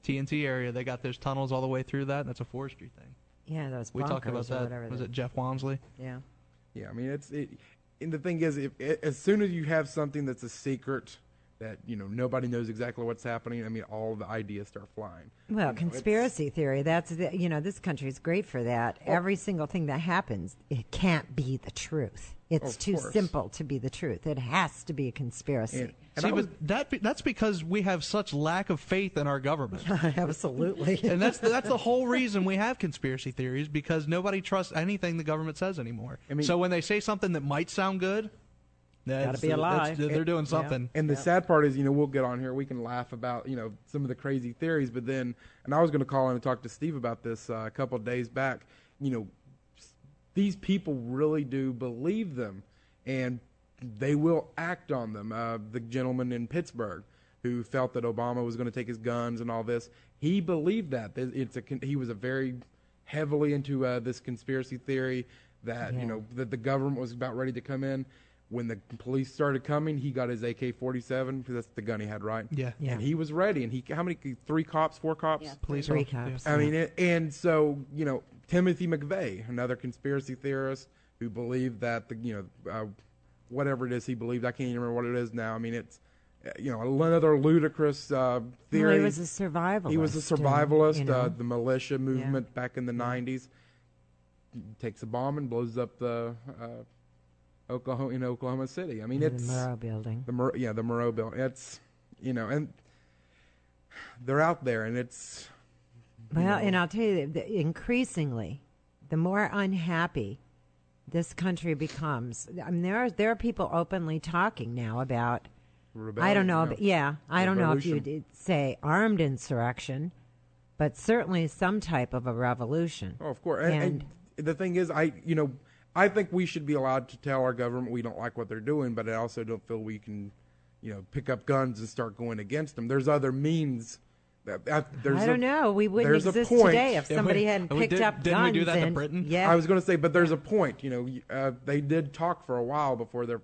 TNT area. They got those tunnels all the way through that. That's a forestry thing. Yeah, those bunkers. We talked about that. Was it Jeff Walmsley? Yeah. Yeah, and the thing is, as soon as you have something that's a secret that nobody knows exactly what's happening, all the ideas start flying. Well, conspiracy theory. That's this country is great for that. Every single thing that happens, it can't be the truth. It's too simple to be the truth. It has to be a conspiracy. But that's because we have such lack of faith in our government. Absolutely. And that's the whole reason we have conspiracy theories, because nobody trusts anything the government says anymore. So when they say something that might sound good, gotta be a lie. They're doing something. And the sad part is, we'll get on here, we can laugh about, some of the crazy theories, but then, and I was going to call in and talk to Steve about this a couple of days back, these people really do believe them, and they will act on them. The gentleman in Pittsburgh who felt that Obama was going to take his guns and all this, he believed that. He was a very heavily into this conspiracy theory that, that the government was about ready to come in. When the police started coming, he got his AK-47 because that's the gun he had, right? Yeah. And he was ready. And how many? 3 cops, 4 cops? Yeah, police. 3 cops. And so Timothy McVeigh, another conspiracy theorist who believed that whatever it is he believed, I can't even remember what it is now. It's another ludicrous theory. Well, he was a survivalist. He was a survivalist. The militia movement back in the 90s. Takes a bomb and blows up the Oklahoma City. It's the Murrow Building. The Murrow Building. It's and they're out there, and it's. Well, and I'll tell you, increasingly, the more unhappy this country becomes. There are people openly talking now about. Rebellion, I don't know. I don't know if you'd say armed insurrection, but certainly some type of a revolution. Oh, of course. And the thing is, I think we should be allowed to tell our government we don't like what they're doing, but I also don't feel we can, pick up guns and start going against them. There's other means. I don't know. We wouldn't exist today if somebody hadn't picked up guns. Didn't we do that to Britain? Yeah. I was going to say, but there's a point. They did talk for a while before they're,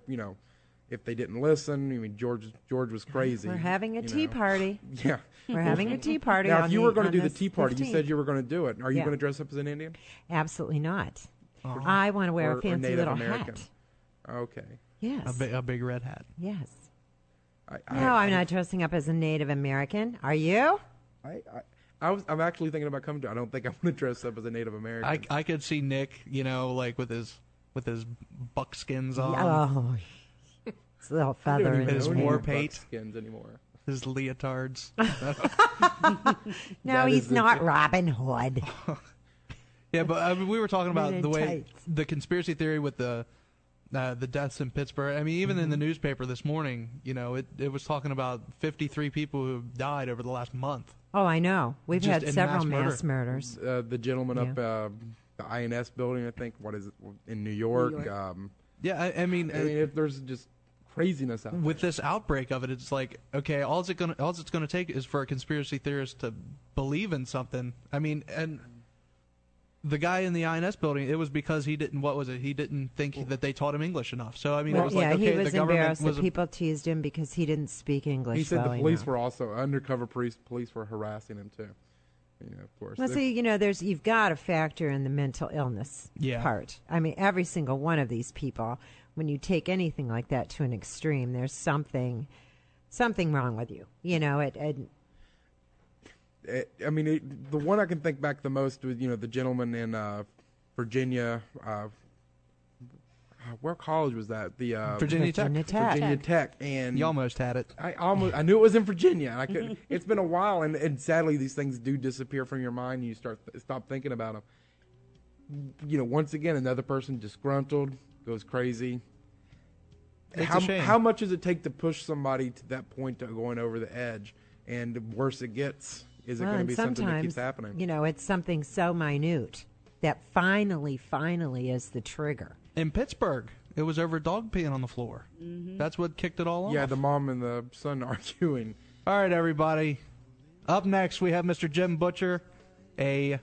if they didn't listen. I mean, George was crazy. We're having a tea party. Yeah. We're having a tea party. Now, if you were going on to do the this tea party, 15th. you said you were going to do it. Are you going to dress up as an Indian? Absolutely not. I want to wear a fancy Native little American? hat. Okay. Yes. A big red hat. Yes. I'm not dressing up as a Native American. Are you? I'm actually thinking about coming to. I don't think I'm going to dress up as a Native American. I could see Nick, like with his buckskins on. Oh, it's a little feather in his war paint, skins anymore. His leotards. No, he's not Robin Hood. Yeah, but we were talking about Men in the way tights. the conspiracy theory with the deaths in Pittsburgh. I mean, even in the newspaper this morning, it was talking about 53 people who died over the last month. Oh, I know. We've Just had in several mass mass murders. The gentleman up the INS building, I think. What is it in New York? Yeah, I mean, if there's just craziness out with this outbreak of it, it's like, okay, all it's gonna take is for a conspiracy theorist to believe in something. I mean, and the guy in the INS building, it was because he didn't. What was it? He didn't think that they taught him English enough. So I mean, it was like, okay, he was the government embarrassed was that people teased him because he didn't speak English. He said well the police enough. were also undercover police were harassing him too. Of course. Well, see, you've got to factor in the mental illness part. I mean, every single one of these people, when you take anything like that to an extreme, there's something wrong with you. The one I can think back the most was, the gentleman in Virginia. Where college was that? The Virginia Tech. Virginia Tech, and you almost had it. I knew it was in Virginia. I couldn't. It's been a while, and sadly, these things do disappear from your mind. And you stop thinking about them. Once again, another person disgruntled goes crazy. It's a shame. How much does it take to push somebody to that point of going over the edge? And the worse it gets, is it going to be something that keeps happening? It's something so minute that finally is the trigger. In Pittsburgh, it was over dog peeing on the floor. Mm-hmm. That's what kicked it all off. Yeah, the mom and the son arguing. All right, everybody. Up next, we have Mr. Jim Butcher, a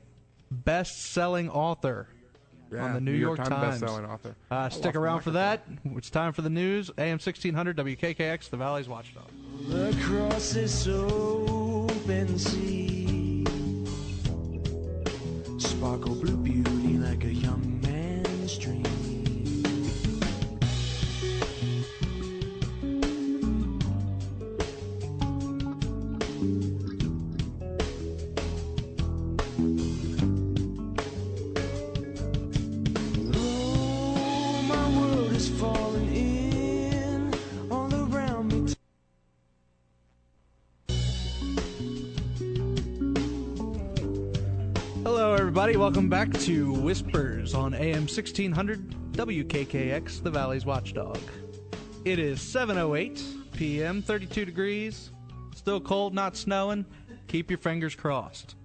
best-selling author on the New York Times. Best-selling author. Stick around for that. It's time for the news. AM 1600 WKKX, the Valley's Watchdog. Across this open sea, sparkle blue beauty like a young man's dream. Oh, my world is falling in all around me. Hello, everybody. Welcome back to Whispers on AM 1600 WKKX, the Valley's Watchdog. It is 7:08 p.m., 32 degrees, still cold, not snowing. Keep your fingers crossed.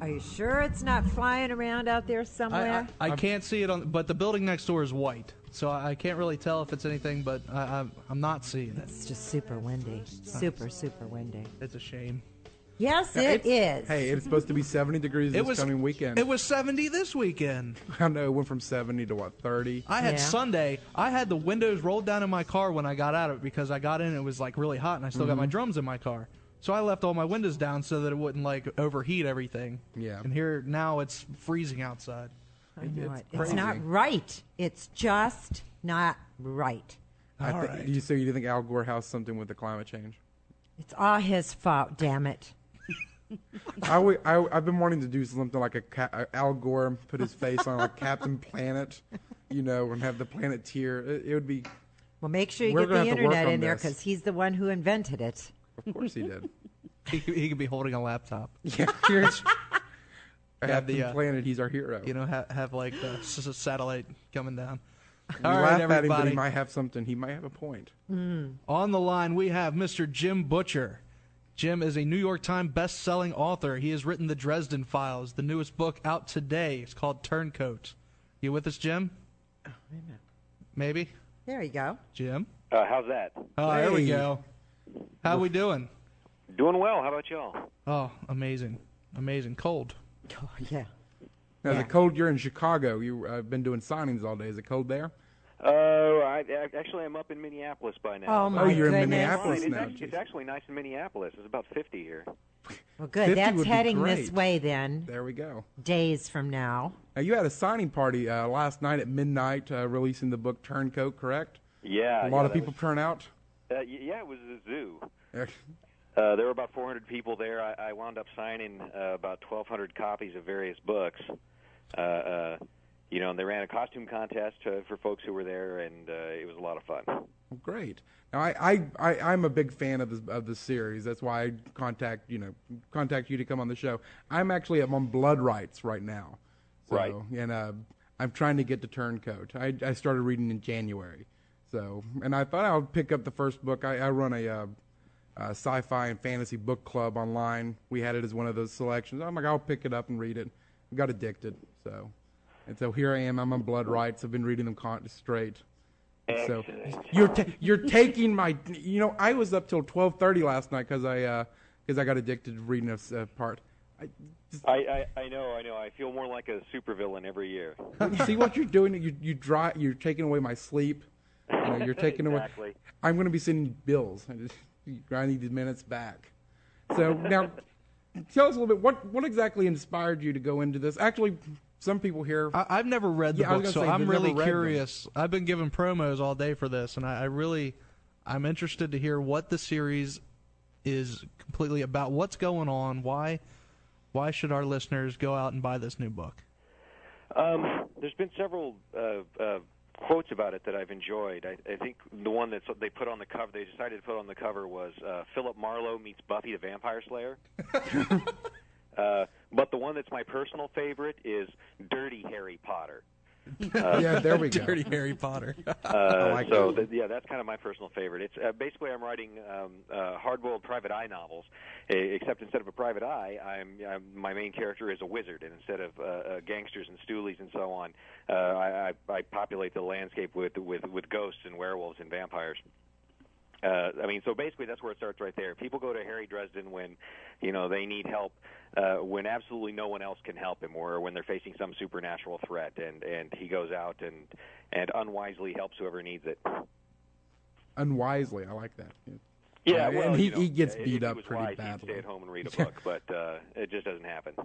Are you sure it's not flying around out there somewhere? I can't see it but the building next door is white, so I can't really tell if it's anything, but I'm not seeing it. It's just super windy. Super windy. It's a shame. Yes, it is. Hey, it's supposed to be 70 degrees this coming weekend. It was 70 this weekend. I know, it went from 70 to 30? I had Sunday. I had the windows rolled down in my car when I got out of it because I got in, it was like really hot, and I still got my drums in my car. So I left all my windows down so that it wouldn't like overheat everything. Yeah. And here now it's freezing outside. I know it. It's crazy. not right. It's just not right. So you think Al Gore has something with the climate change? It's all his fault, damn it. I've been wanting to do something like Al Gore put his face on like Captain Planet, and have the Planeteer. It would be. Well, make sure you get the internet in there because he's the one who invented it. Of course he did. He could be holding a laptop. Yeah. Captain Planet, he's our hero. Have like the satellite coming down. All right, everybody. At him, but he might have something. He might have a point. On the line, we have Mr. Jim Butcher. Jim is a New York Times best-selling author. He has written The Dresden Files, the newest book out today. It's called Turncoat. You with us, Jim? Oh, wait a minute. Maybe? There you go. Jim? How's that? Oh, there we go. How we doing? Doing well. How about y'all? Oh, amazing. Amazing. Cold. Oh, yeah. Now, is it cold? You're in Chicago. You've been doing signings all day. Is it cold there? Actually, I'm up in Minneapolis by now. Oh, my you're goodness. in Minneapolis now. It's actually nice in Minneapolis. It's about 50 here. Well, good. 50 That's would be heading great. this way then. There we go. Days from now. Now, you had a signing party last night at midnight releasing the book Turncoat, correct? Yeah. A lot of people turn out? Yeah, it was a zoo. There were about 400 people there. I wound up signing about 1,200 copies of various books. And they ran a costume contest for folks who were there, and it was a lot of fun. Well, great. Now, I'm a big fan of the series. That's why I contact you to come on the show. I'm on Blood Rights right now. So, right. And I'm trying to get to Turncoat. I started reading in January. So, and I thought I would pick up the first book. I run a sci-fi and fantasy book club online. We had it as one of those selections. I'm like, I'll pick it up and read it. I got addicted. So here I am. I'm on Blood Rights. I've been reading them straight. So you're taking my. I was up till 12:30 last night because I got addicted to reading a part. I know. I feel more like a supervillain every year. See what you're doing? You're taking away my sleep. You're taking exactly. away. I'm going to be sending bills. I need the minutes back. So now, tell us a little bit. What exactly inspired you to go into this? Actually, some people here. I've never read the book, so I'm really curious. I've been given promos all day for this, and I'm interested to hear what the series is completely about. What's going on? Why should our listeners go out and buy this new book? There's been several quotes about it that I've enjoyed. I think the one that they decided to put on the cover was Philip Marlowe meets Buffy the Vampire Slayer. But the one that's my personal favorite is Dirty Harry Potter. Yeah, there we go. Dirty Harry Potter. That's kind of my personal favorite. It's basically I'm writing hard-boiled private eye novels, except instead of a private eye, my main character is a wizard, and instead of gangsters and stoolies and so on, I populate the landscape with ghosts and werewolves and vampires. So basically that's where it starts right there. People go to Harry Dresden when, they need help, when absolutely no one else can help him, or when they're facing some supernatural threat, and he goes out and unwisely helps whoever needs it. Unwisely, I like that. Yeah, and he gets beat up pretty wise, badly. He'd stay at home and read a book, but it just doesn't happen.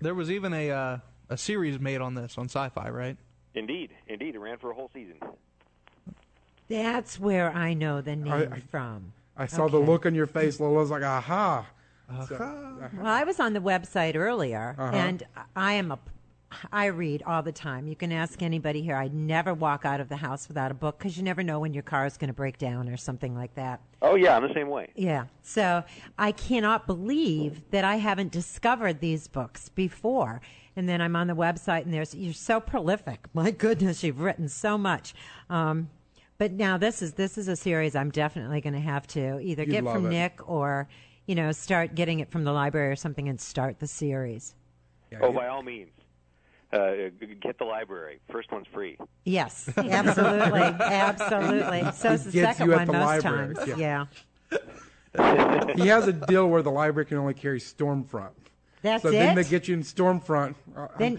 There was even a series made on this on Sci-Fi, right? Indeed, it ran for a whole season. That's where I know the name from. I saw the look on your face, Lola. I was like, aha. Well, I was on the website earlier, and I read all the time. You can ask anybody here. I never walk out of the house without a book because you never know when your car is going to break down or something like that. Oh, yeah, I'm the same way. Yeah. So I cannot believe that I haven't discovered these books before. And then I'm on the website, and you're so prolific. My goodness, you've written so much. But now this is a series I'm definitely going to have to either get from Nick or, start getting it from the library or something and start the series. Yeah, by all means. Get the library. First one's free. Yes, absolutely. Absolutely. So is the second one most times. Yeah. He has a deal where the library can only carry Stormfront. That's so it? then they get you in Stormfront.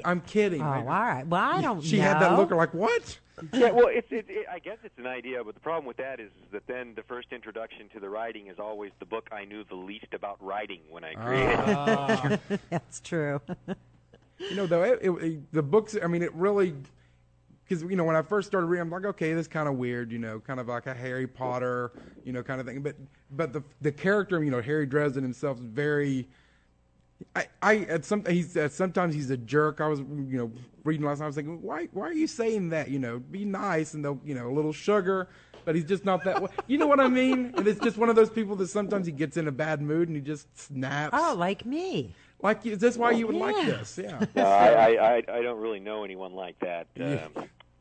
I'm kidding. Oh, all right. Well, I don't know. She had that look like, what? Yeah, well, I guess it's an idea, but the problem with that is that then the first introduction to the writing is always the book I knew the least about writing when I created it. That's true. Though, the books, it really, because, when I first started reading, I'm like, okay, this is kind of weird, kind of like a Harry Potter, kind of thing. But the character, Harry Dresden himself is very... sometimes he's a jerk. I was, reading last night. I was thinking, why are you saying that? Be nice and they'll, a little sugar, but he's just not that way. You know what I mean? And it's just one of those people that sometimes he gets in a bad mood and he just snaps. Oh, like me. Like, is this why you would like this? Yeah. No, I don't really know anyone like that,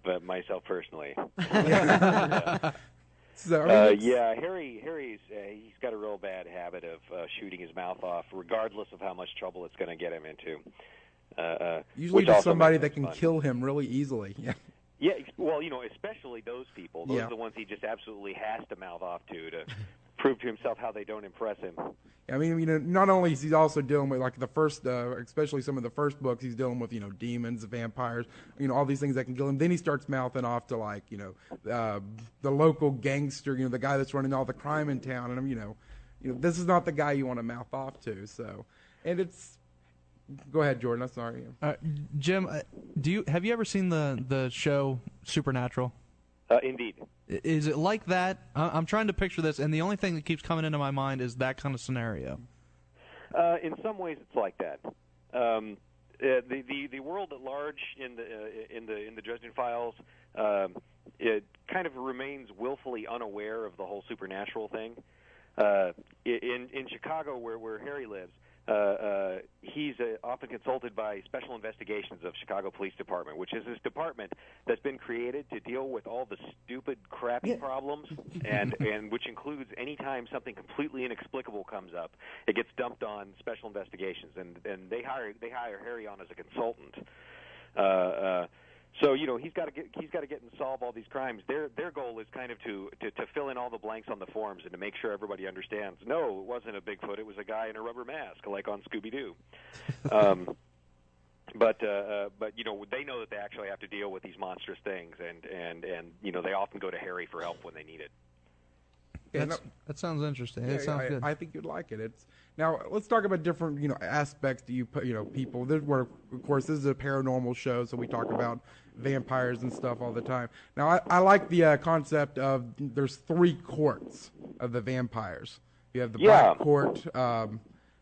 but myself personally. So, I mean, yeah, Harry's he's got a real bad habit of shooting his mouth off, regardless of how much trouble it's going to get him into. Usually just somebody that can kill him really easily. Yeah. Yeah, well, especially those people. Those Yeah. are the ones he just absolutely has to mouth off to prove to himself how they don't impress him. I mean, not only is he also dealing with like the first, especially some of the first books, he's dealing with demons, vampires, all these things that can kill him. Then he starts mouthing off to like the local gangster, the guy that's running all the crime in town, and this is not the guy you want to mouth off to. So, and it's. Go ahead, Jordan. I'm sorry. Jim, have you ever seen the show Supernatural? Indeed. Is it like that? I'm trying to picture this, and the only thing that keeps coming into my mind is that kind of scenario. In some ways, it's like that. The world at large in the Dresden Files, it kind of remains willfully unaware of the whole supernatural thing. In Chicago, where Harry lives. He's often consulted by Special Investigations of Chicago Police Department, which is this department that's been created to deal with all the stupid, crappy problems, and which includes any time something completely inexplicable comes up, it gets dumped on Special Investigations, and they hire Harry on as a consultant. So he's got to get and solve all these crimes. Their goal is kind of to fill in all the blanks on the forms and to make sure everybody understands. No, it wasn't a Bigfoot. It was a guy in a rubber mask, like on Scooby-Doo. But they know that they actually have to deal with these monstrous things, and they often go to Harry for help when they need it. That sounds interesting. Yeah, it sounds good. I think you'd like it. Now let's talk about different aspects that you put people. Of course, this is a paranormal show, so we talk about vampires and stuff all the time. Now I like the concept of there's 3 courts of the vampires. You have the Black Court.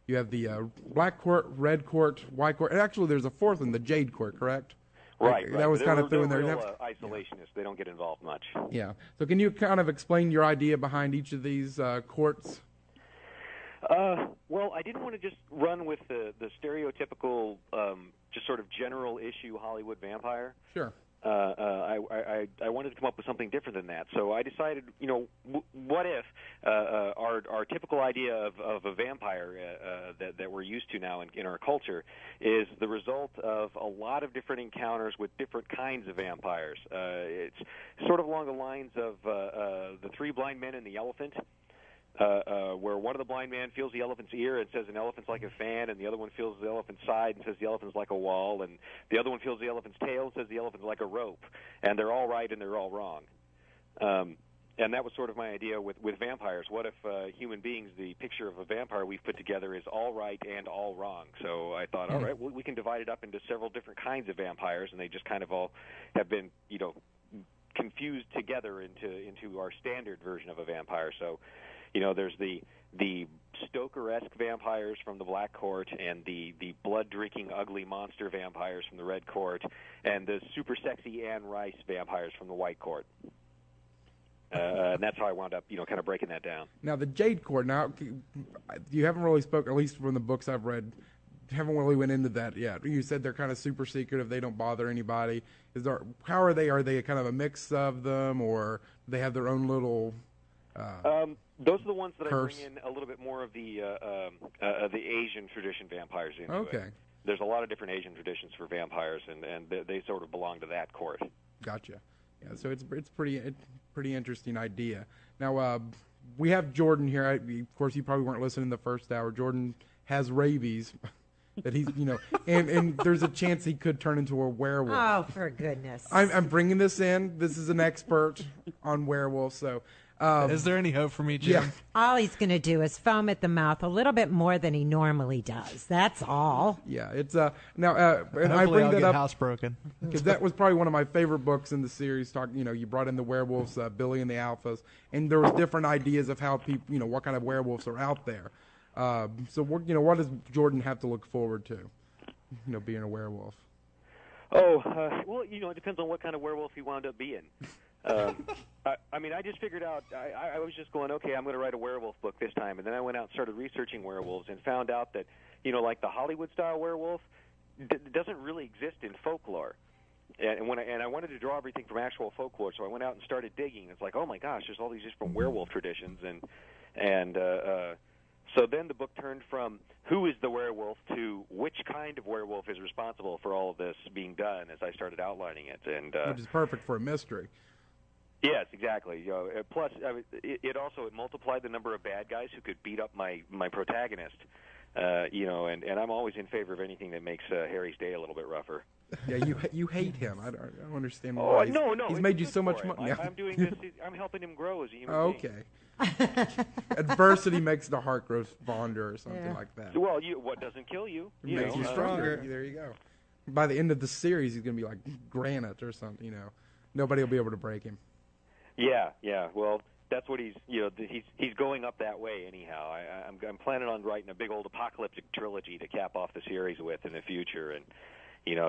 You have the Black Court, Red Court, White Court, and actually there's a 4th one, the Jade Court, correct? Right. That was kind of through in there. Real isolationists. They don't get involved much. Yeah. So can you kind of explain your idea behind each of these courts? Well, I didn't want to just run with the stereotypical, just sort of general issue Hollywood vampire. Sure. I wanted to come up with something different than that. So I decided, what if our typical idea of a vampire that we're used to now in our culture is the result of a lot of different encounters with different kinds of vampires. It's sort of along the lines of the 3 blind men and the elephant. Where one of the blind man feels the elephant's ear and says an elephant's like a fan, and the other one feels the elephant's side and says the elephant's like a wall, and the other one feels the elephant's tail and says the elephant's like a rope, and they're all right and they're all wrong. And that was sort of my idea with vampires. What if human beings, the picture of a vampire we've put together is all right and all wrong? So I thought, all right, well, we can divide it up into several different kinds of vampires, and they just kind of all have been, confused together into our standard version of a vampire. So there's the Stoker-esque vampires from the Black Court, and the blood-drinking, ugly monster vampires from the Red Court, and the super sexy Anne Rice vampires from the White Court. And that's how I wound up, kind of breaking that down. Now, the Jade Court, you haven't really spoken, at least from the books I've read, haven't really went into that yet. You said they're kind of super secretive, they don't bother anybody. How are they? Are they kind of a mix of them, or do they have their own little... Those are the ones that curse? I bring in a little bit more of the Asian tradition vampires into Okay. it. There's a lot of different Asian traditions for vampires, and they sort of belong to that court. Gotcha. Yeah, so it's pretty interesting idea. Now we have Jordan here. Of course, you probably weren't listening the first hour. Jordan has rabies. That he's, and there's a chance he could turn into a werewolf. Oh, for goodness! I'm bringing this in. This is an expert on werewolves, so. Is there any hope for me, Jim? Yeah. All he's going to do is foam at the mouth a little bit more than he normally does. That's all. Yeah, it's now. And I Hopefully bring I'll that get up housebroken because that was probably one of my favorite books in the series. You brought in the werewolves, Billy and the Alphas, and there was different ideas of how people, what kind of werewolves are out there. So what does Jordan have to look forward to? Being a werewolf. Well, it depends on what kind of werewolf he wound up being. I just figured out, I was just going, okay, I'm going to write a werewolf book this time. And then I went out and started researching werewolves and found out that, like the Hollywood-style werewolf doesn't really exist in folklore. I wanted to draw everything from actual folklore, so I went out and started digging. It's like, oh my gosh, there's all these different werewolf traditions, and so then the book turned from who is the werewolf to which kind of werewolf is responsible for all of this being done as I started outlining it, and which is perfect for a mystery. Yes, exactly. Plus, it also multiplied the number of bad guys who could beat up my protagonist. And I'm always in favor of anything that makes Harry's day a little bit rougher. Yeah, you hate him. I don't understand why. why. No, he's made you so much money. I'm doing this. I'm helping him grow as a human being. Okay. Adversity makes the heart grow fonder, or something like that. Well, what doesn't kill you? It makes you stronger. There you go. By the end of the series, he's gonna be like granite or something. Nobody will be able to break him. Yeah. Well, that's what he's going up that way anyhow. I'm planning on writing a big old apocalyptic trilogy to cap off the series with in the future, and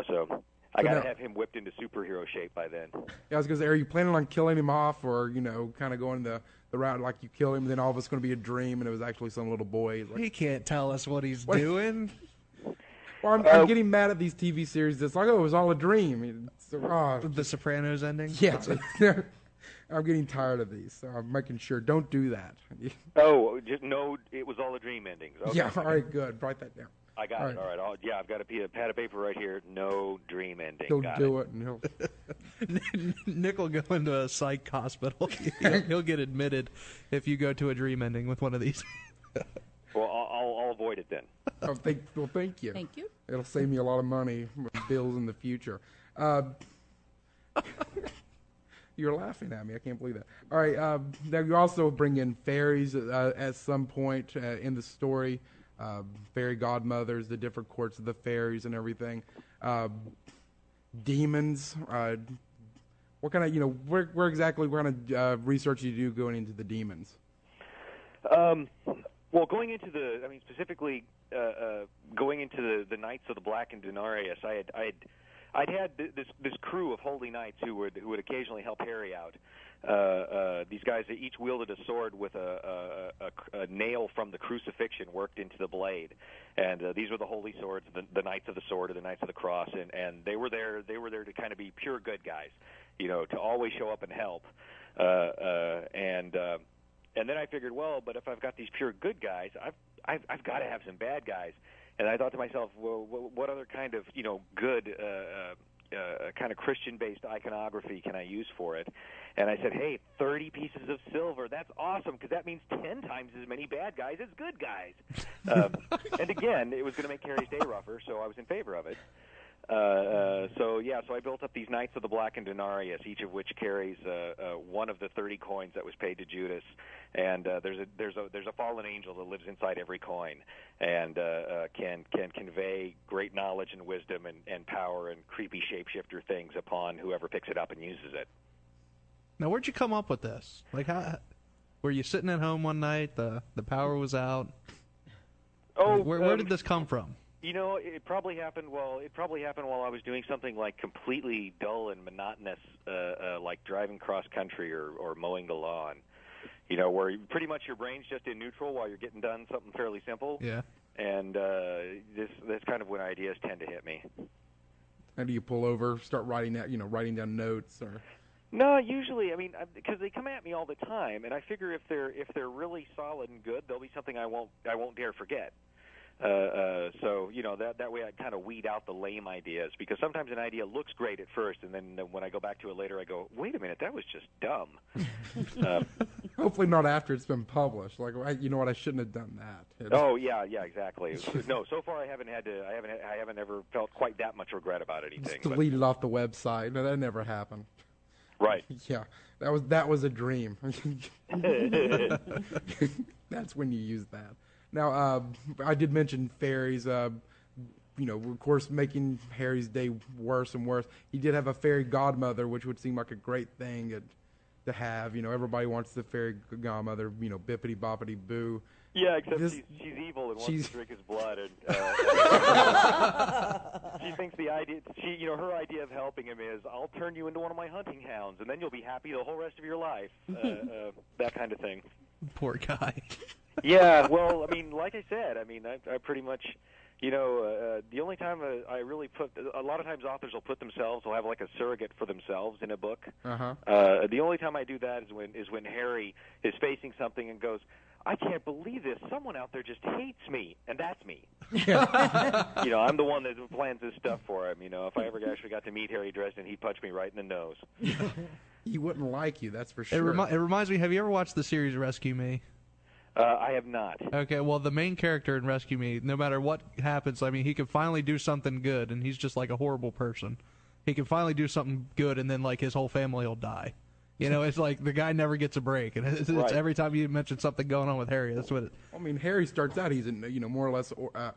so I got to have him whipped into superhero shape by then. Yeah, I was gonna say, are you planning on killing him off, or kind of going the route like you kill him, and then all of it's going to be a dream, and it was actually some little boy? He can't tell us what he's doing. Well, I'm getting mad at these TV series. It's like, it was all a dream. The Sopranos ending. Yes. I'm getting tired of these, so I'm making sure don't do that. Just no, it was all a dream endings. Okay. Yeah, all right, good. Write that down. I got it. All right. I've got a pad of paper right here. No dream ending. He'll do it, and he'll. Nick will go into a psych hospital. He'll get admitted if you go to a dream ending with one of these. Well, I'll avoid it then. Thank you. Thank you. It'll save me a lot of money, bills in the future. You're laughing at me. I can't believe that. All right. Now you also bring in fairies at some point in the story. Fairy godmothers, the different courts of the fairies, and everything. Demons. What kind of where exactly what kind of research you do going into the demons? Well, going into specifically going into the Knights of the Black and Denarius, I'd had this crew of holy knights who would occasionally help Harry out. These guys that each wielded a sword with a nail from the crucifixion worked into the blade, and these were the holy swords, the Knights of the Sword or the Knights of the Cross, and they were there to kind of be pure good guys, to always show up and help. And then I figured, well, but if I've got these pure good guys, I've got to have some bad guys. And I thought to myself, well, what other kind of good kind of Christian-based iconography can I use for it? And I said, hey, 30 pieces of silver. That's awesome, because that means 10 times as many bad guys as good guys. And again, it was going to make Harry's day rougher, so I was in favor of it. So I built up these Knights of the Black and Denarius, each of which carries one of the 30 coins that was paid to Judas, and there's a fallen angel that lives inside every coin, and can convey great knowledge and wisdom and power and creepy shapeshifter things upon whoever picks it up and uses it. Now, where'd you come up with this? Like, how were you sitting at home one night? The power was out. Oh, where did this come from? It probably happened while I was doing something like completely dull and monotonous, like driving cross country or mowing the lawn. Where pretty much your brain's just in neutral while you're getting done something fairly simple. Yeah. And that's kind of when ideas tend to hit me. And do you pull over, start writing down notes, or? No, usually, because they come at me all the time, and I figure if they're really solid and good, they'll be something I won't dare forget. So that way I kind of weed out the lame ideas, because sometimes an idea looks great at first, and then when I go back to it later, I go, wait a minute, that was just dumb. Hopefully not after it's been published. Like, you know what, I shouldn't have done that. Oh yeah, exactly. No, so far I haven't ever felt quite that much regret about anything. Just delete it off the website. No, that never happened. Right. Yeah, that was a dream. That's when you use that. Now, I did mention fairies, of course, making Harry's day worse and worse. He did have a fairy godmother, which would seem like a great thing to have. Everybody wants the fairy godmother, bippity boppity boo. Yeah, except she's evil and wants to drink his blood, and she thinks her idea of helping him is, I'll turn you into one of my hunting hounds, and then you'll be happy the whole rest of your life. That kind of thing. Poor guy. Yeah, well, like I said, I pretty much, The only time I really a lot of times authors will put themselves, will have like a surrogate for themselves in a book. The only time I do that is when Harry is facing something and goes, I can't believe this. Someone out there just hates me, and that's me. I'm the one that plans this stuff for him. If I ever actually got to meet Harry Dresden, he'd punch me right in the nose. He wouldn't like you, that's for sure. It reminds me, have you ever watched the series Rescue Me? I have not. Okay, well, the main character in Rescue Me, no matter what happens, I mean, he can finally do something good, and he's just like a horrible person. He can finally do something good, and then, like, his whole family will die. It's like the guy never gets a break, and it's Right. every time you mention something going on with Harry, that's what it... I mean, Harry starts out, he's, more or less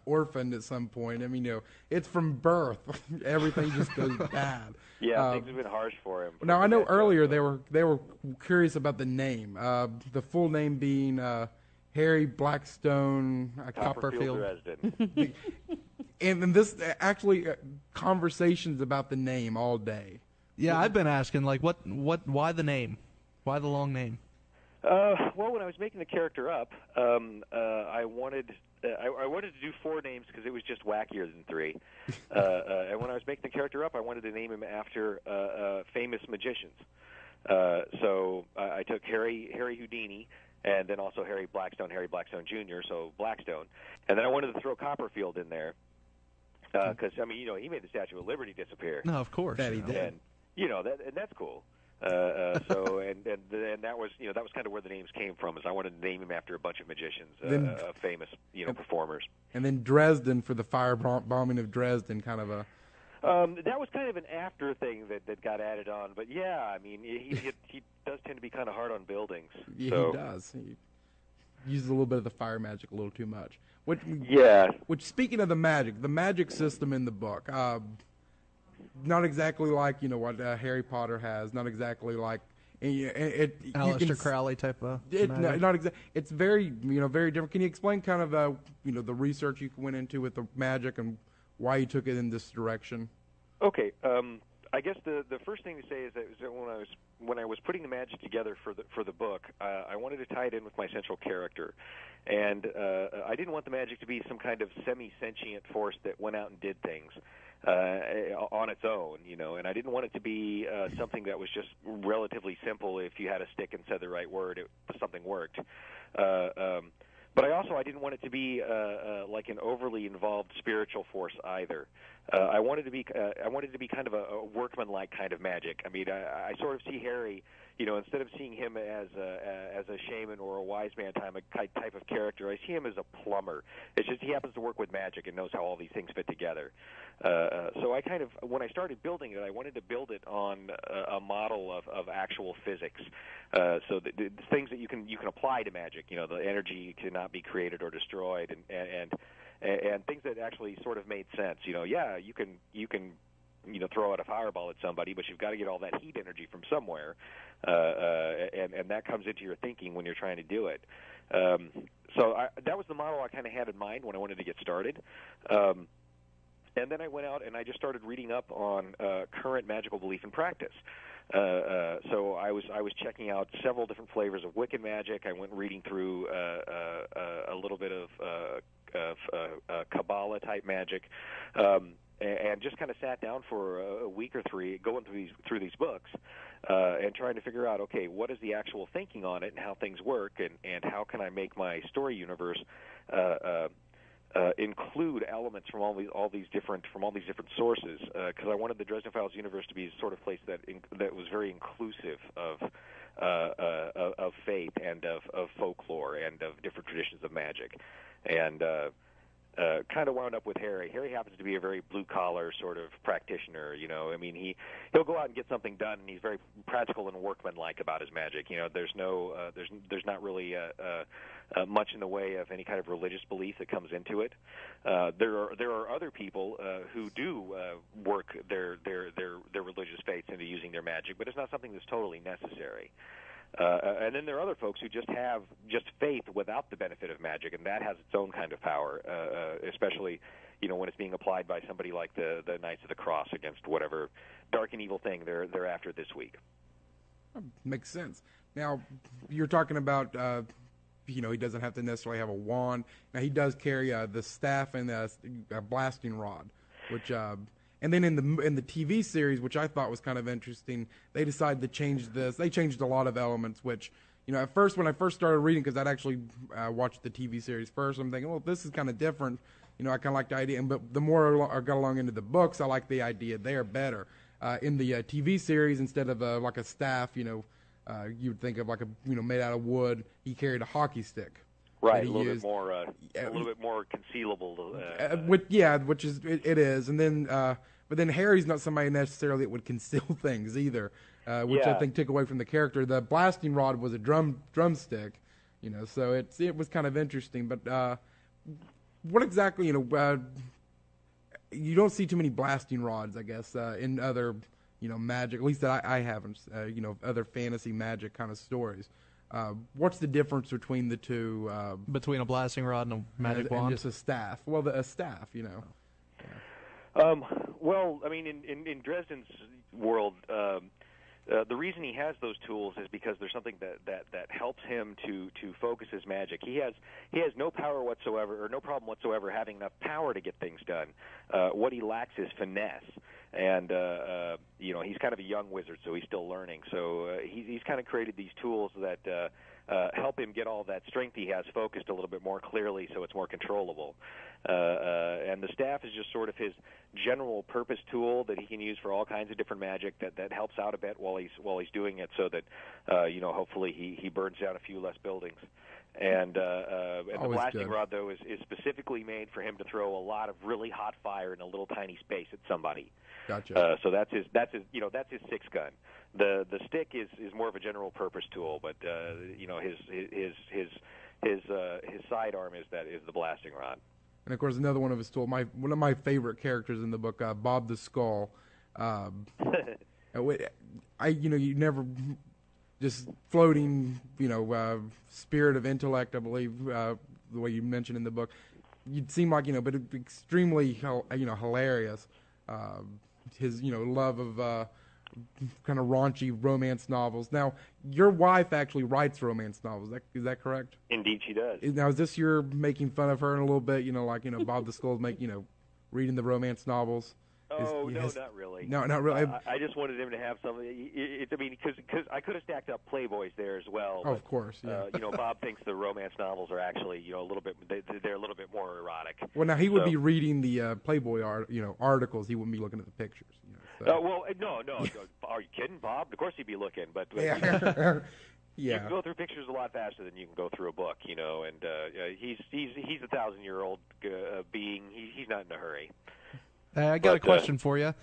orphaned at some point. I mean, it's from birth. Everything just goes bad. Yeah, things have been harsh for him. Now, I know earlier they were curious about the name. The full name being Harry Blackstone Copperfield Dresden. and this actually conversations about the name all day. Yeah, I've been asking, like, why the name? Why the long name? Well, when I was making the character up, I wanted to do 4 names because it was just wackier than 3. And when I was making the character up, I wanted to name him after famous magicians. So I took Harry Houdini, and then also Harry Blackstone Jr., so Blackstone. And then I wanted to throw Copperfield in there because, he made the Statue of Liberty disappear. No, of course. That he did. And, and that's cool. So and that was kind of where the names came from. Is I wanted to name him after a bunch of magicians, famous performers. And then Dresden for the firebombing of Dresden, kind of a. That was kind of an after thing that got added on, but yeah, I mean he does tend to be kind of hard on buildings. Yeah, so. He does. He uses a little bit of the fire magic a little too much. Which speaking of the magic system in the book. Not exactly like what Harry Potter has. Not exactly like Aleister Crowley type of. Not exactly. It's very very different. Can you explain kind of the research you went into with the magic and why you took it in this direction? Okay. I guess the first thing to say is that when I was putting the magic together for the book, I wanted to tie it in with my central character, and I didn't want the magic to be some kind of semi-sentient force that went out and did things on its own, and I didn't want it to be something that was just relatively simple. If you had a stick and said the right word, something worked. But I didn't want it to be like an overly involved spiritual force either. I wanted it to be kind of a workman-like kind of magic. I mean, I sort of see Harry, instead of seeing him as a shaman or a wise man type of character, I see him as a plumber. It's just he happens to work with magic and knows how all these things fit together. So I kind of, when I started building it, I wanted to build it on a model of actual physics. So the things that you can apply to magic, the energy cannot be created or destroyed, and things that actually sort of made sense. You can throw out a fireball at somebody, but you've got to get all that heat energy from somewhere, and that comes into your thinking when you're trying to do it. So that was the model I kind of had in mind when I wanted to get started. And then I went out and I just started reading up on current magical belief and practice. So I was checking out several different flavors of Wiccan magic. I went reading through a little bit of Kabbalah type magic, and just kind of sat down for a week or 3, going through these books, and trying to figure out, okay, what is the actual thinking on it and how things work, and how can I make my story universe include elements from all these different sources, because I wanted the Dresden Files universe to be a sort of place that was very inclusive of faith and of folklore and of different traditions of magic, and kind of wound up with Harry. Harry happens to be a very blue-collar sort of practitioner, I mean, he'll go out and get something done, and he's very practical and workmanlike about his magic. There's not really much in the way of any kind of religious belief that comes into it. There are other people who do work their religious faiths into using their magic, but it's not something that's totally necessary. And then there are other folks who just have faith without the benefit of magic, and that has its own kind of power, especially when it's being applied by somebody like the Knights of the Cross against whatever dark and evil thing they're after this week. Makes sense. Now, you're talking about he doesn't have to necessarily have a wand. Now he does carry the staff and a blasting rod, which and then in the TV series, which I thought was kind of interesting, they decided to change this. They changed a lot of elements, which at first when I first started reading, because I'd actually watched the TV series first, I'm thinking, well, this is kind of different. I kind of like the idea, but the more I got along into the books, I like the idea there better. In the TV series, instead of like a staff, you would think of like made out of wood. He carried a hockey stick. Right, a little bit more concealable. Which is it is, and then but then Harry's not somebody necessarily that would conceal things either, which I think took away from the character. The blasting rod was a drumstick, so it was kind of interesting. But what exactly, you don't see too many blasting rods, I guess, in other, magic, at least that I haven't, other fantasy magic kind of stories. What's the difference between the two? Between a blasting rod and a magic wand? And just a staff. Well, a staff, Well, I mean, in Dresden's world, the reason he has those tools is because there's something that helps him to focus his magic. He has no power whatsoever, or no problem whatsoever having enough power to get things done. What he lacks is finesse, and he's kind of a young wizard, so he's still learning. So he's kind of created these tools that help him get all that strength he has focused a little bit more clearly, so it's more controllable. And the staff is just sort of his general purpose tool that he can use for all kinds of different magic that helps out a bit while he's doing it, so that hopefully he burns down a few less buildings. And the blasting rod, though, is specifically made for him to throw a lot of really hot fire in a little tiny space at somebody. Gotcha. So that's his six gun. The stick is more of a general purpose tool, but his sidearm is the blasting rod. And of course, another one of his tools. One of my favorite characters in the book, Bob the Skull. You never just floating, spirit of intellect. I believe the way you mentioned in the book, you'd seem like but extremely hilarious. His love of kind of raunchy romance novels. Now, your wife actually writes romance novels. Is that correct? Indeed, she does. Now, is this you're making fun of her in a little bit? Bob the Skull's reading the romance novels. No, not really. No, not really. I just wanted him to have something. Because I could have stacked up Playboys there as well. Oh, of course. Yeah. Bob thinks the romance novels are actually a little bit. They're a little bit more erotic. Well, now he would be reading the Playboy articles. He wouldn't be looking at the pictures. No. Are you kidding, Bob? Of course he'd be looking, but yeah. You can go through pictures a lot faster than you can go through a book, and he's a 1,000-year-old being. He's not in a hurry. I got a question for you.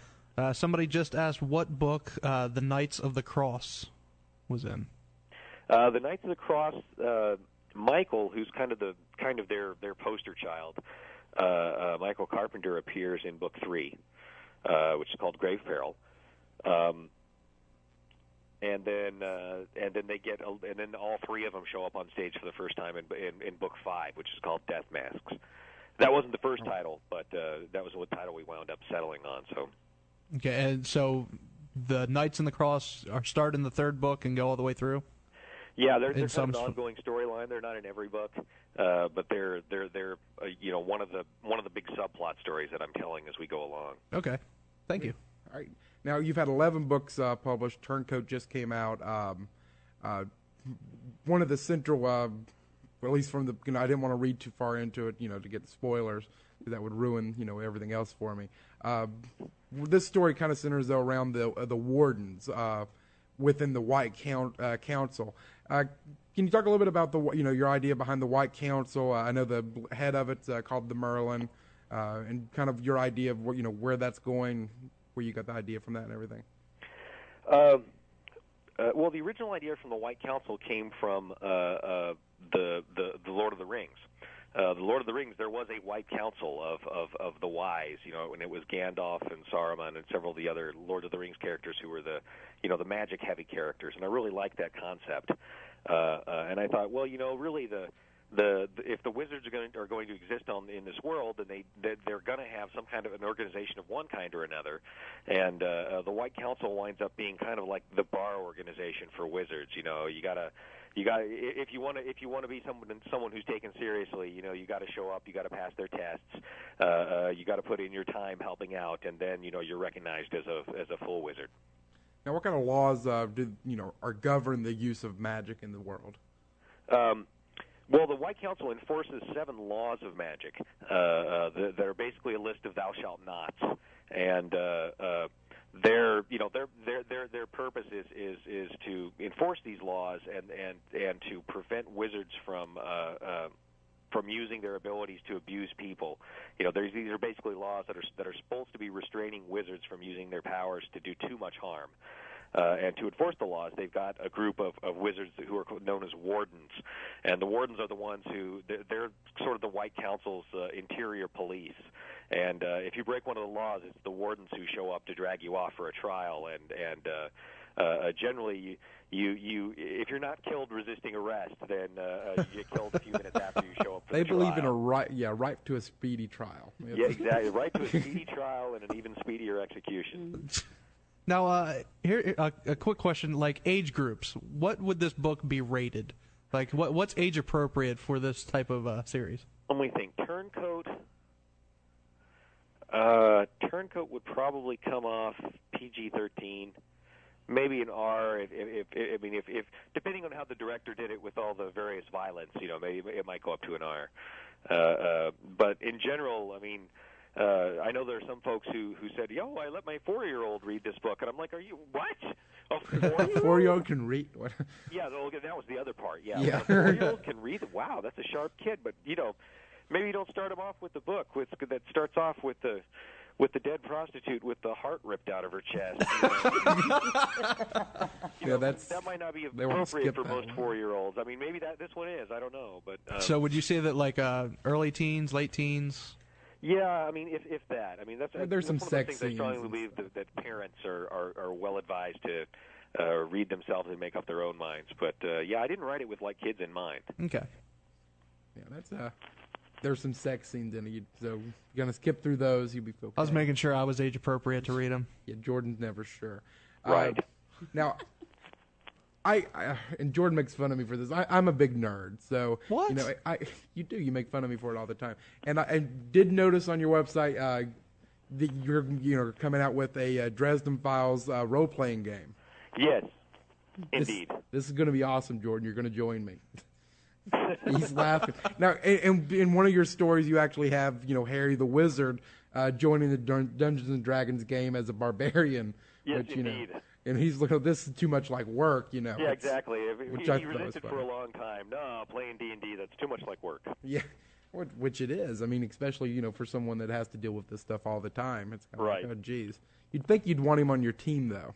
Somebody just asked what book the Knights of the Cross was in. The Knights of the Cross, Michael, who's kind of their poster child, Michael Carpenter appears in book 3, which is called Grave Peril. And then all three of them show up on stage for the first time in book 5, which is called Death Masks. That wasn't the first title, but that was what title we wound up settling on. So, okay, and so the Knights in the Cross start in the 3rd book and go all the way through. Yeah, they're kind of an ongoing storyline. They're not in every book, but they're one of the big subplot stories that I'm telling as we go along. Okay, thank you. All right, now you've had 11 books published. Turncoat just came out. One of the central. At least from the, I didn't want to read too far into it, to get the spoilers, because that would ruin, everything else for me. This story kind of centers though around the wardens within the White Council. Can you talk a little bit about your idea behind the White Council? I know the head of it's called the Merlin, and kind of your idea of where that's going, where you got the idea from that and everything. Well, the original idea from the White Council came from the Lord of the Rings. The Lord of the Rings, there was a White Council of the wise, and it was Gandalf and Saruman and several of the other Lord of the Rings characters who were the magic-heavy characters, and I really liked that concept. And I thought, well, really if the wizards are going to exist in this world, then they're going to have some kind of an organization of one kind or another, and the White Council winds up being kind of like the bar organization for wizards. You You got if you want to be someone who's taken seriously, you got to show up, you got to pass their tests, you got to put in your time helping out, and then you're recognized as a full wizard. Now, what kind of laws are govern the use of magic in the world? Well, the White Council enforces 7 laws of magic that are basically a list of thou shalt nots, and their purpose is to enforce these laws and to prevent wizards from using their abilities to abuse people. These are basically laws that are supposed to be restraining wizards from using their powers to do too much harm. And to enforce the laws, they've got a group of wizards who are known as wardens. And the wardens are the ones they're sort of the White Council's interior police. And if you break one of the laws, it's the wardens who show up to drag you off for a trial. And generally, if you're not killed resisting arrest, then you get killed a few minutes after you show up for the trial. They believe in a right to a speedy trial. Yeah, exactly. Right to a speedy trial and an even speedier execution. Now, here a quick question: like age groups, what would this book be rated? Like, what's age appropriate for this type of series? Let me think. Turncoat would probably come off PG-13, maybe an R. If depending on how the director did it with all the various violence, maybe it might go up to an R. But in general, I know there are some folks who said, "Yo, I let my 4-year-old read this book," and I'm like, "Are you what? A 4-year-old can read what?" Yeah, that was the other part. Yeah. Yeah. A 4-year-old can read. Wow, that's a sharp kid. But maybe you don't start him off with the book that starts off with the dead prostitute with the heart ripped out of her chest. That might not be appropriate for most 4-year-olds. Maybe this one is. I don't know. But so would you say that like early teens, late teens? Yeah, if that. There's some one sex of the things I strongly believe that parents are well advised to read themselves and make up their own minds. But I didn't write it with like kids in mind. Okay. Yeah, that's there's some sex scenes in it, so you're gonna skip through those. You'll be okay. I was making sure I was age appropriate to read them. Yeah, Jordan's never sure. Right. Now, I and Jordan makes fun of me for this. I'm a big nerd, so what? You make fun of me for it all the time. And I did notice on your website that you're coming out with a Dresden Files role playing game. Yes, indeed. This is going to be awesome, Jordan. You're going to join me. He's laughing now. And in one of your stories, you actually have Harry the Wizard joining the Dungeons and Dragons game as a barbarian. Yes, which, indeed. And he's looking, this is too much like work, Yeah, exactly. He resisted for a long time. No, playing D&D, that's too much like work. Yeah, which it is. Especially, for someone that has to deal with this stuff all the time. It's kind of right. Like, oh, geez. You'd think you'd want him on your team, though.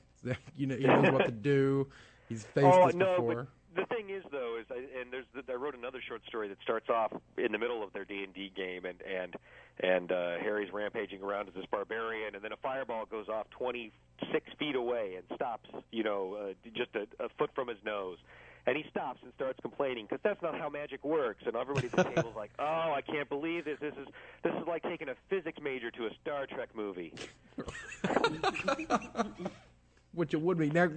He knows what to do. He's faced this before. But the thing is, though, I wrote another short story that starts off in the middle of their D&D game, and Harry's rampaging around as this barbarian, and then a fireball goes off 26 feet away and stops, just a foot from his nose. And he stops and starts complaining because that's not how magic works. And everybody at the table's like, "Oh, I can't believe this. This is like taking a physics major to a Star Trek movie." Which it would be. Now,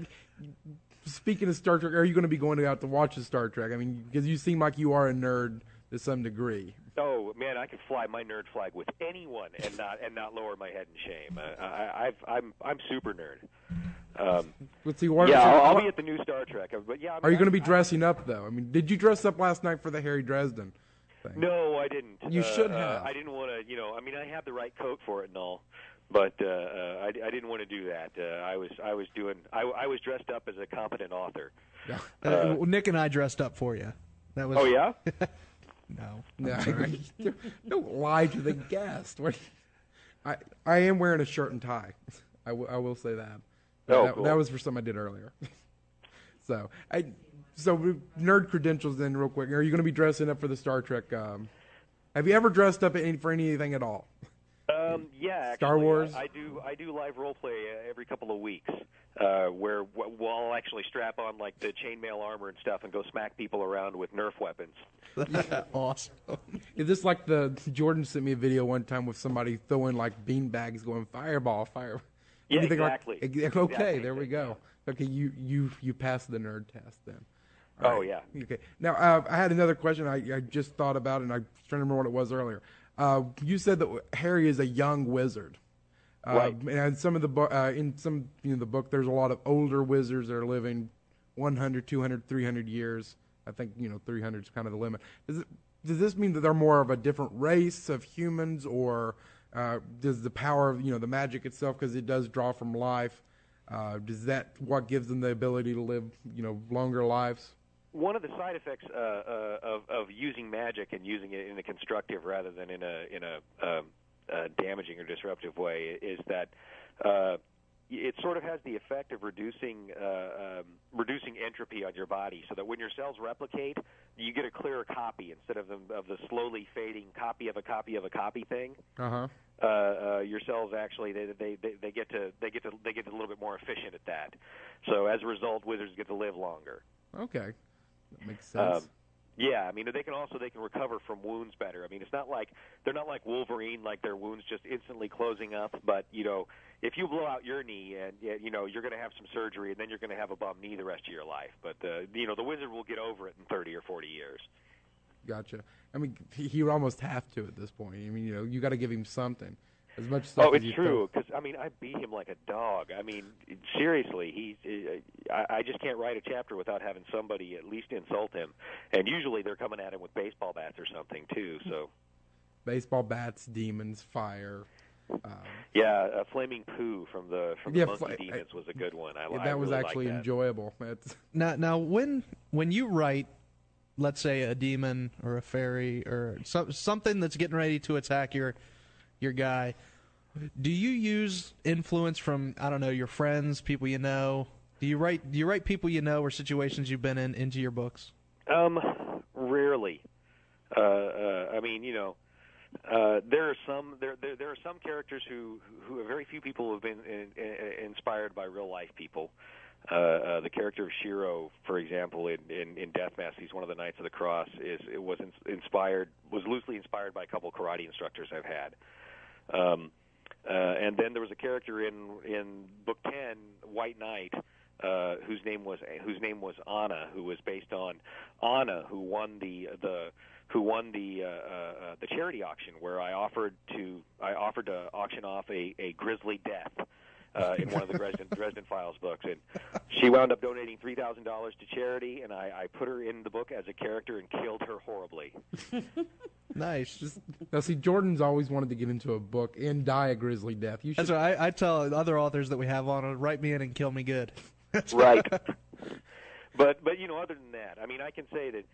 speaking of Star Trek, are you going to be going out to watch the Star Trek? Because you seem like you are a nerd to some degree. Oh man, I could fly my nerd flag with anyone and not lower my head in shame. I'm super nerd. Let's see. I'll be at the new Star Trek. But yeah, are you going to be dressing up though? Did you dress up last night for the Harry Dresden thing? No, I didn't. You should have. I didn't want to. I had the right coat for it and all. But I didn't want to do that. I was dressed up as a competent author. Nick and I dressed up for you. That was. Oh yeah. No. Don't lie to the guest. I am wearing a shirt and tie. I will say that. Cool. That was for something I did earlier. So nerd credentials then real quick. Are you going to be dressing up for the Star Trek? Have you ever dressed up for anything at all? Yeah, actually, Star Wars. I do live role play every couple of weeks, where I'll actually strap on like the chainmail armor and stuff and go smack people around with Nerf weapons. That's awesome. Is this like Jordan sent me a video one time with somebody throwing like bean bags, going fireball, fire? Yeah, exactly. Okay, exactly. There we go. Okay, you passed the nerd test then. Oh, yeah. Okay. Now, I had another question I just thought about, and I was trying to remember what it was earlier. You said that Harry is a young wizard. Right. And some of the in some the book, there's a lot of older wizards that are living 100, 200, 300 years. I think 300 is kind of the limit. Does this mean that they're more of a different race of humans, or does the power of the magic itself, because it does draw from life, does that what gives them the ability to live longer lives? One of the side effects of using magic and using it in a constructive rather than in a damaging or disruptive way is that it sort of has the effect of reducing entropy on your body, so that when your cells replicate, you get a clearer copy instead of the slowly fading copy of a copy of a copy thing. Your cells actually they get a little bit more efficient at that. So as a result, wizards get to live longer. Okay, that makes sense. Yeah, I mean they can recover from wounds better. I mean they're not like Wolverine, like their wounds just instantly closing up. But if you blow out your knee and you're going to have some surgery and then you're going to have a bum knee the rest of your life. But the wizard will get over it in 30 or 40 years. Gotcha. I mean he would almost have to at this point. I mean you got to give him something. As much stuff oh, as it's true. Because I beat him like a dog. I mean, seriously, I just can't write a chapter without having somebody at least insult him. And usually they're coming at him with baseball bats or something too. So, baseball bats, demons, fire. Flaming poo from the Monkey Demons was a good one. That I was really actually liked that. enjoyable. Now, when you write, let's say a demon or a fairy or something that's getting ready to attack your guy, do you use influence from your friends, people you know? Do you write people you know or situations you've been in into your books? Rarely. I mean, there are some characters who very few people have been inspired by real life people. The character of Shiro, for example, in Death Mask, he's one of the Knights of the Cross. Was loosely inspired by a couple of karate instructors I've had. And then there was a character in Book 10, White Knight, whose name was Anna, who was based on Anna, who won the charity auction, where I offered to auction off a grisly death in one of the Dresden Files books, and she wound up donating $3,000 to charity, and I put her in the book as a character and killed her horribly. Nice. Now, see, Jordan's always wanted to get into a book and die a grisly death. That's what I tell other authors that we have on, write me in and kill me good. Right. But other than that, I mean, I can say that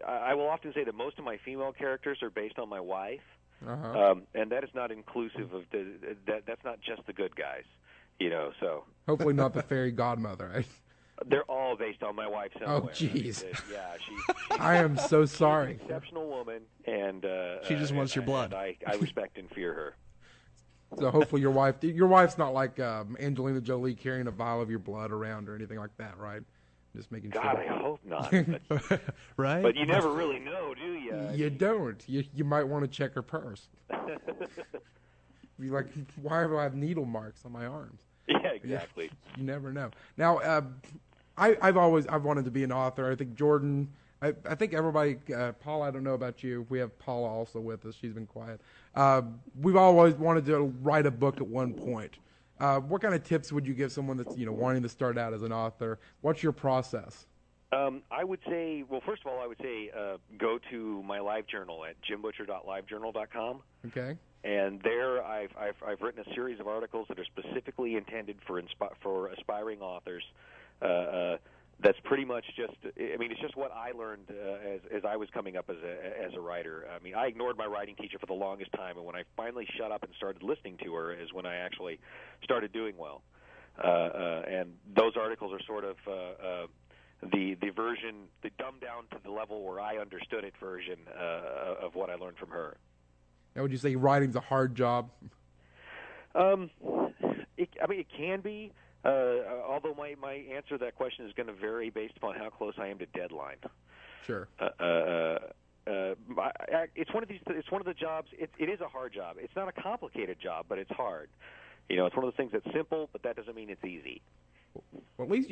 I will often say that most of my female characters are based on my wife. And that is not inclusive of that's not just the good guys, so. Hopefully not the fairy godmother, right? They're all based on my wife somewhere. Oh, jeez. She's I am so sorry. She's an exceptional woman, and she just wants your blood. I respect and fear her. So hopefully your wife's not like Angelina Jolie carrying a vial of your blood around or anything like that, right? Just making sure. God, I hope not. But, right? But you never really know, do you? You don't. You might want to check her purse. Be like, why do I have needle marks on my arms? Yeah, exactly. You never know. Now, I've wanted to be an author. I think Jordan. I think everybody. Paul, I don't know about you. We have Paula also with us. She's been quiet. We've always wanted to write a book at one point. What kind of tips would you give someone that's wanting to start out as an author? What's your process? I would say, well, first of all, I would say go to my live journal at jimbutcher.livejournal.com. Okay. And there, I've written a series of articles that are specifically intended for aspiring authors. That's pretty much just, I mean, it's just what I learned as I was coming up as a writer. I mean, I ignored my writing teacher for the longest time, and when I finally shut up and started listening to her is when I actually started doing well. And those articles are sort of the version, the dumbed down to the level where I understood it version of what I learned from her. Now, would you say writing's a hard job? It can be. Although my answer to that question is going to vary based upon how close I am to deadline. Sure. It's one of these. It's one of the jobs. It is a hard job. It's not a complicated job, but it's hard. It's one of those things that's simple, but that doesn't mean it's easy. Well, at least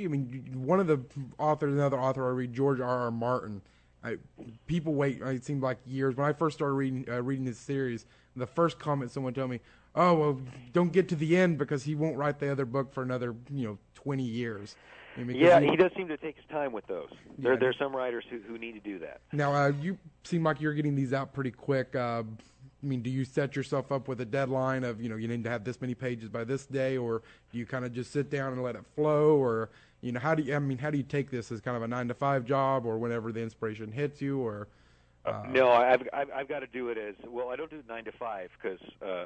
one of the authors, another author I read, George R.R. Martin. People wait. It seemed like years. When I first started reading this series, the first comment someone told me, "Oh, well, don't get to the end because he won't write the other book for another 20 years." Yeah, he does seem to take his time with those. There's some writers who need to do that. Now, you seem like you're getting these out pretty quick. Do you set yourself up with a deadline of, you need to have this many pages by this day, or do you kind of just sit down and let it flow, or, how do you take this as kind of a 9-to-5 job, or whenever the inspiration hits you, or? No, I've got to do it as well. I don't do 9 to 5 because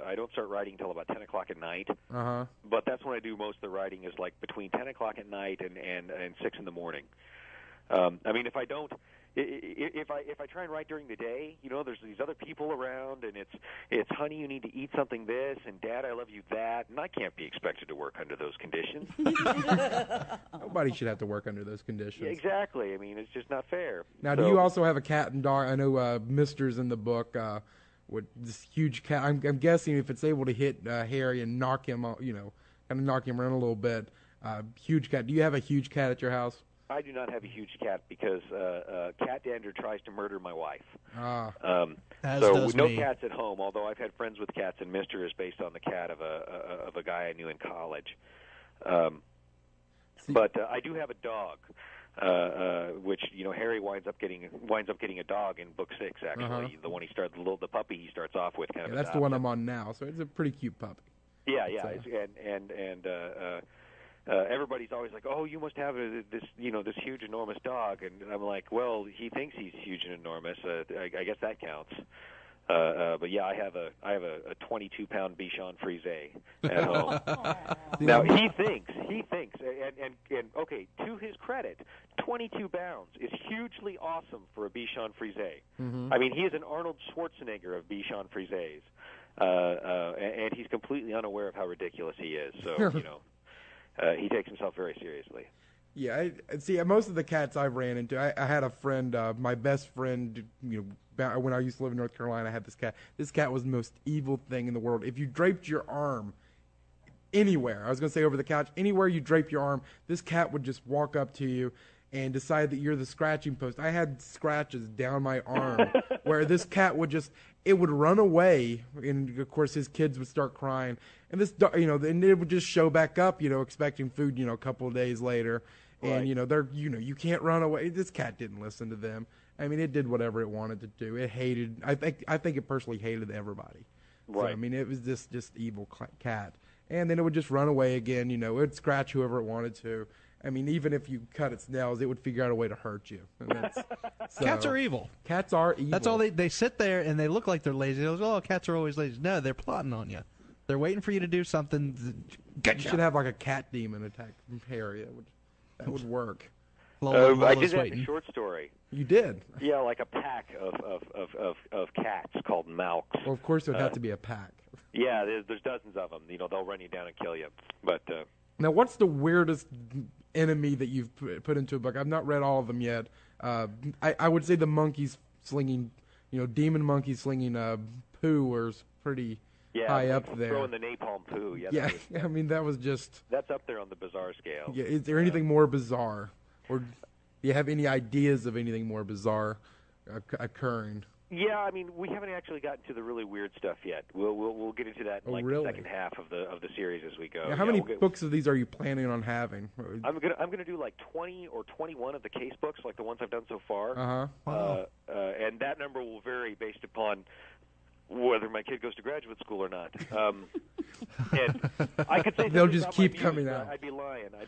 I don't start writing until about 10 o'clock at night. But that's when I do most of the writing is like between 10 o'clock at night and 6 in the morning. If I don't. If I try and write during the day, there's these other people around, and it's honey, you need to eat something this, and Dad, I love you that, and I can't be expected to work under those conditions. Nobody should have to work under those conditions. Yeah, exactly. It's just not fair. Now, do you also have a cat and dog? I know Mister's in the book with this huge cat. I'm guessing if it's able to hit Harry and knock him, kind of knock him around a little bit. Huge cat. Do you have a huge cat at your house? I do not have a huge cat because Cat Dander tries to murder my wife. As so does no me. cats at home. Although I've had friends with cats, and Mister is based on the cat of a guy I knew in college. But I do have a dog, which Harry winds up getting a dog in book 6. Actually, the one the puppy he starts off with. That's the one I'm on now. So it's a pretty cute puppy. Yeah. Everybody's always like, "Oh, you must have this huge, enormous dog," and I'm like, "Well, he thinks he's huge and enormous. I guess that counts." But yeah, I have a 22-pound Bichon Frise at home. Now he thinks, and okay, to his credit, 22 pounds is hugely awesome for a Bichon Frise. He is an Arnold Schwarzenegger of Bichon Frises, and he's completely unaware of how ridiculous he is. So he takes himself very seriously. Yeah, see, most of the cats I've ran into, I had a friend, my best friend, when I used to live in North Carolina, I had this cat. This cat was the most evil thing in the world. If you draped your arm anywhere, I was going to say over the couch, anywhere you drape your arm, this cat would just walk up to you and decide that you're the scratching post. I had scratches down my arm where this cat would it would run away, and of course his kids would start crying, and this, and it would just show back up, expecting food, a couple of days later, and you can't run away. This cat didn't listen to them. It did whatever it wanted to do. It hated. I think it personally hated everybody. Right. So, it was this just evil cat, and then it would just run away again. It would scratch whoever it wanted to. Even if you cut its nails, it would figure out a way to hurt you. And Cats are evil. Cats are evil. That's all they sit there and they look like they're lazy. They go, "Oh, cats are always lazy." No, they're plotting on you. They're waiting for you to do something. You should have like a cat demon attack Harry. That would work. I did that in a short story. You did? Yeah, like a pack of cats called Malks. Well, of course it would have to be a pack. Yeah, there's dozens of them. They'll run you down and kill you. But now, what's the weirdest enemy that you've put into a book? I've not read all of them yet. I would say the monkeys slinging, demon monkeys slinging poo was pretty high up there. Throwing the napalm poo. Yeah, that was just... That's up there on the bizarre scale. Yeah, is there anything more bizarre? Or do you have any ideas of anything more bizarre occurring? Yeah, we haven't actually gotten to the really weird stuff yet. We'll get into that in the second half of the series as we go. Yeah, how many books of these are you planning on having? I'm gonna do like 20 or 21 of the case books, like the ones I've done so far. Wow. And that number will vary based upon whether my kid goes to graduate school or not. And I could say they'll just keep coming out. I'd be lying. I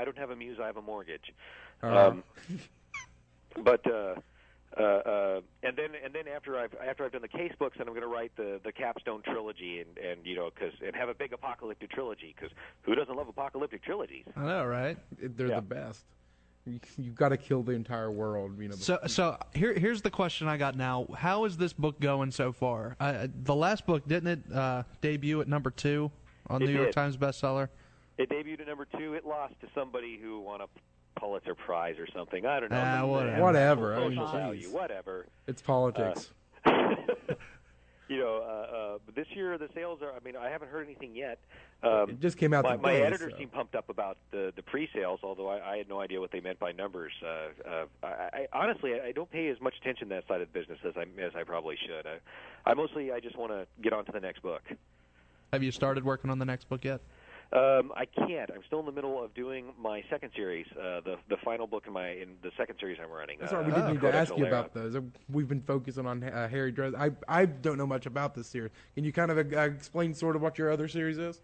don't have a muse. I have a mortgage. But. And then after I've done the case books, then I'm going to write the capstone trilogy and have a big apocalyptic trilogy, because who doesn't love apocalyptic trilogies? I know, right? They're the best. You've got to kill the entire world. So here's the question I got now. How is this book going so far? The last book, didn't it debut at number 2 on New York Times bestseller? It debuted at number 2. It lost to somebody who won a Pulitzer Prize or something. I don't know. Whatever. Social value. Whatever. It's politics. But this year the sales are. I mean, I haven't heard anything yet. It just came out My today, editors so. seem pumped up about the pre-sales, although I had no idea what they meant by numbers. I honestly I don't pay as much attention to that side of the business as I probably should. I just want to get on to the next book. Have you started working on the next book yet? I can't. I'm still in the middle of doing my second series, the final book in the second series I'm running. That's right. We didn't need to ask you about those. We've been focusing on Harry Dresden. I don't know much about this series. Can you kind of explain sort of what your other series is?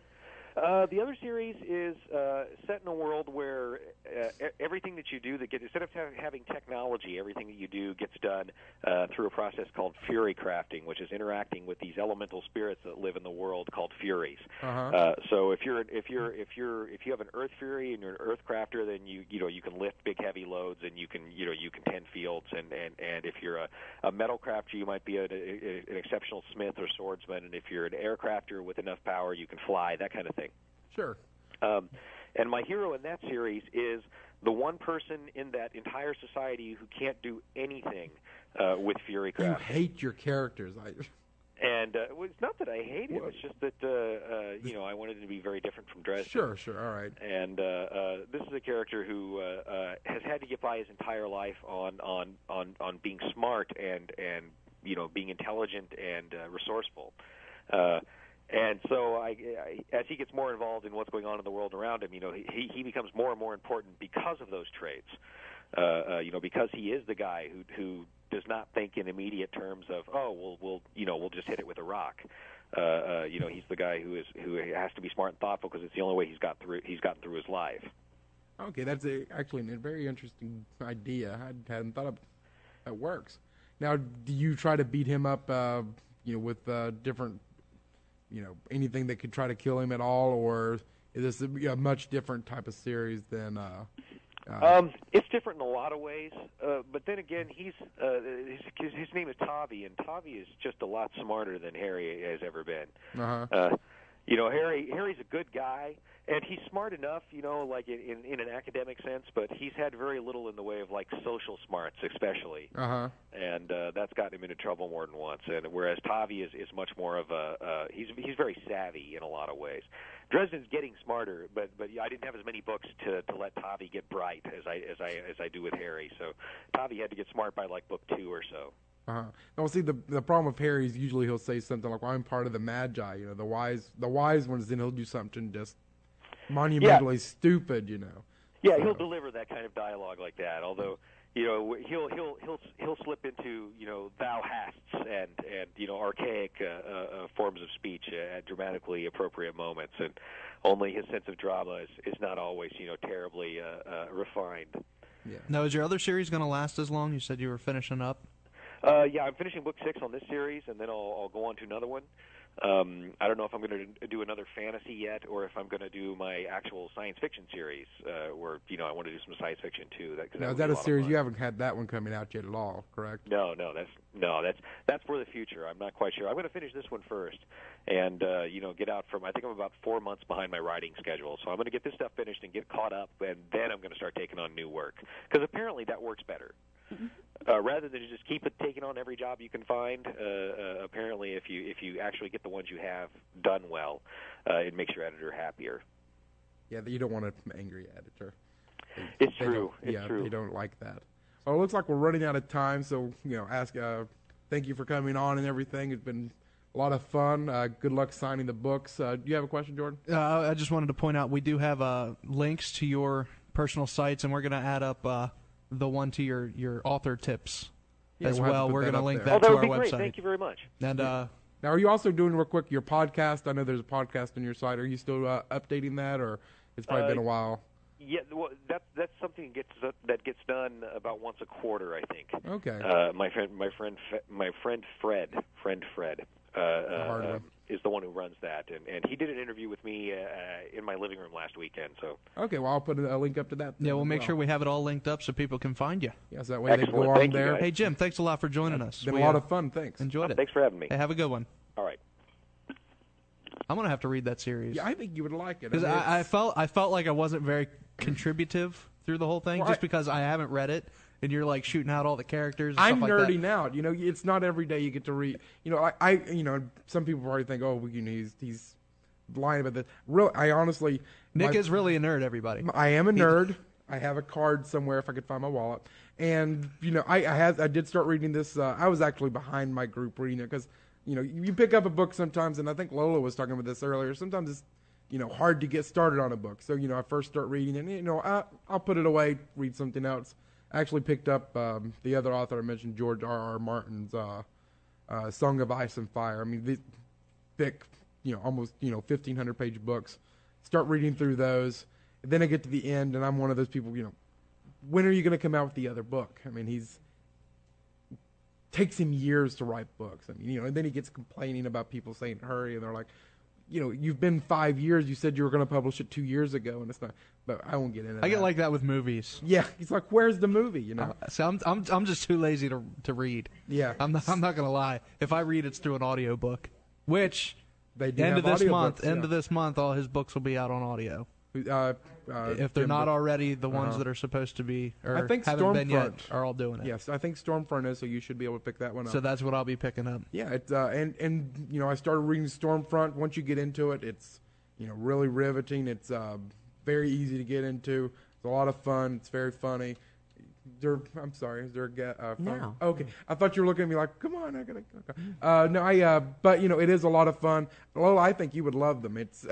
The other series is set in a world where everything that you do, instead of having technology, everything that you do gets done through a process called fury crafting, which is interacting with these elemental spirits that live in the world called furies. So if you have an earth fury and you're an earth crafter, then you can lift big heavy loads and you can tend fields, and if you're a metal crafter, you might be an exceptional smith or swordsman, and if you're an air crafter with enough power, you can fly, that kind of thing. Sure. And my hero in that series is the one person in that entire society who can't do anything with fury crafting. You hate your characters. And it's not that I hate him. It's just that I wanted to be very different from Dresden. Sure, all right. And this is a character who has had to get by his entire life on being smart and being intelligent and resourceful. And so, as he gets more involved in what's going on in the world around him, he becomes more and more important because of those traits. Because he is the guy who does not think in immediate terms of, we'll just hit it with a rock. He's the guy who has to be smart and thoughtful because it's the only way he's gotten through his life. Okay, that's actually a very interesting idea. I hadn't thought of that works. Now, do you try to beat him up, with different? Anything that could try to kill him at all, or is this a much different type of series than? It's different in a lot of ways, but then again, his name is Tavi, and Tavi is just a lot smarter than Harry has ever been. Harry's a good guy, and he's smart enough, like in an academic sense, but he's had very little in the way of like social smarts, especially. And that's gotten him into trouble more than once. And whereas Tavi is much more of he's very savvy in a lot of ways. Dresden's getting smarter, but I didn't have as many books to let Tavi get bright as I do with Harry. So Tavi had to get smart by like book 2 or so. Well, see, the problem with Harry is usually he'll say something like, well, I'm part of the Magi, the wise ones, then he'll do something just monumentally stupid, Yeah, he'll deliver that kind of dialogue like that, although, he'll slip into, thou hasts and archaic forms of speech at dramatically appropriate moments, and only his sense of drama is not always, terribly refined. Yeah. Now, is your other series going to last as long? You said you were finishing up. Yeah, I'm finishing book 6 on this series, and then I'll go on to another one. I don't know if I'm going to do another fantasy yet, or if I'm going to do my actual science fiction series, where I want to do some science fiction too. Now, is that a series? You haven't had that one coming out yet at all, correct? No, that's for the future. I'm not quite sure. I'm going to finish this one first, and get out from. I think I'm about 4 months behind my writing schedule, so I'm going to get this stuff finished and get caught up, and then I'm going to start taking on new work because apparently that works better. Rather than just keep taking on every job you can find, apparently if you actually get the ones you have done well, it makes your editor happier. Yeah, you don't want an angry editor. It's true. They don't like that. Well, it looks like we're running out of time, so thank you for coming on and everything. It's been a lot of fun. Good luck signing the books. Do you have a question, Jordan? I just wanted to point out we do have links to your personal sites, and we're going to add up the one to your author tips as well. We're going to link that to our website. Great. Thank you very much. And now, are you also doing real quick your podcast? I know there's a podcast on your site. Are you still updating that, or it's probably been a while? Yeah, well, that's something that gets done about once a quarter, I think. Okay. My friend Fred is the one who runs that, and he did an interview with me in my living room last weekend. So okay, well, I'll put a link up to that. Yeah, we'll make sure we have it all linked up so people can find you. Yes, that way Excellent. they go on Thank you, there. guys. Hey, Jim, thanks a lot for joining us. It's been a lot of fun. Thanks. Enjoyed it. Thanks for having me. Hey, have a good one. All right. I'm gonna have to read that series. Yeah, I think you would like it. Because I felt like I wasn't very contributive through the whole thing, Well, just because I haven't read it and you're like shooting out all the characters. And I'm stuff like nerding that. out. It's not every day you get to read. I some people probably think, oh, he's lying about this. Really, I honestly, Nick is really a nerd. Everybody, I am a nerd. I have a card somewhere if I could find my wallet. And I did start reading this. I was actually behind my group reading it because you pick up a book sometimes, and I think Lola was talking about this earlier. Sometimes it's hard to get started on a book. So I first start reading, and I'll put it away, read something else. I actually picked up the other author I mentioned, George R.R. Martin's Song of Ice and Fire. I mean, these thick, almost 1,500-page books. Start reading through those. Then I get to the end, and I'm one of those people, when are you going to come out with the other book? I mean, takes him years to write books. I mean, and then he gets complaining about people saying hurry, and they're like, you've been 5 years. You said you were going to publish it 2 years ago, and it's not. But I won't get into that. I get like that with movies. Yeah, he's like, "Where's the movie?" So I'm just too lazy to read. Yeah, I'm not gonna lie. If I read, it's through an audiobook. Which they do end have of this audiobooks, month. yeah. End of this month, all his books will be out on audio. If they're Jim not Book- already, the ones that are supposed to be, or I think haven't been yet, Stormfront are all doing it. Yes, I think Stormfront is, so you should be able to pick that one up. So that's what I'll be picking up. Yeah, it's and I started reading Stormfront. Once you get into it, it's really riveting. It's very easy to get into. It's a lot of fun. It's very funny. I'm sorry. Is there a phone? No. Okay. I thought you were looking at me like, come on, I gotta. No, but it is a lot of fun. Lola, I think you would love them. It's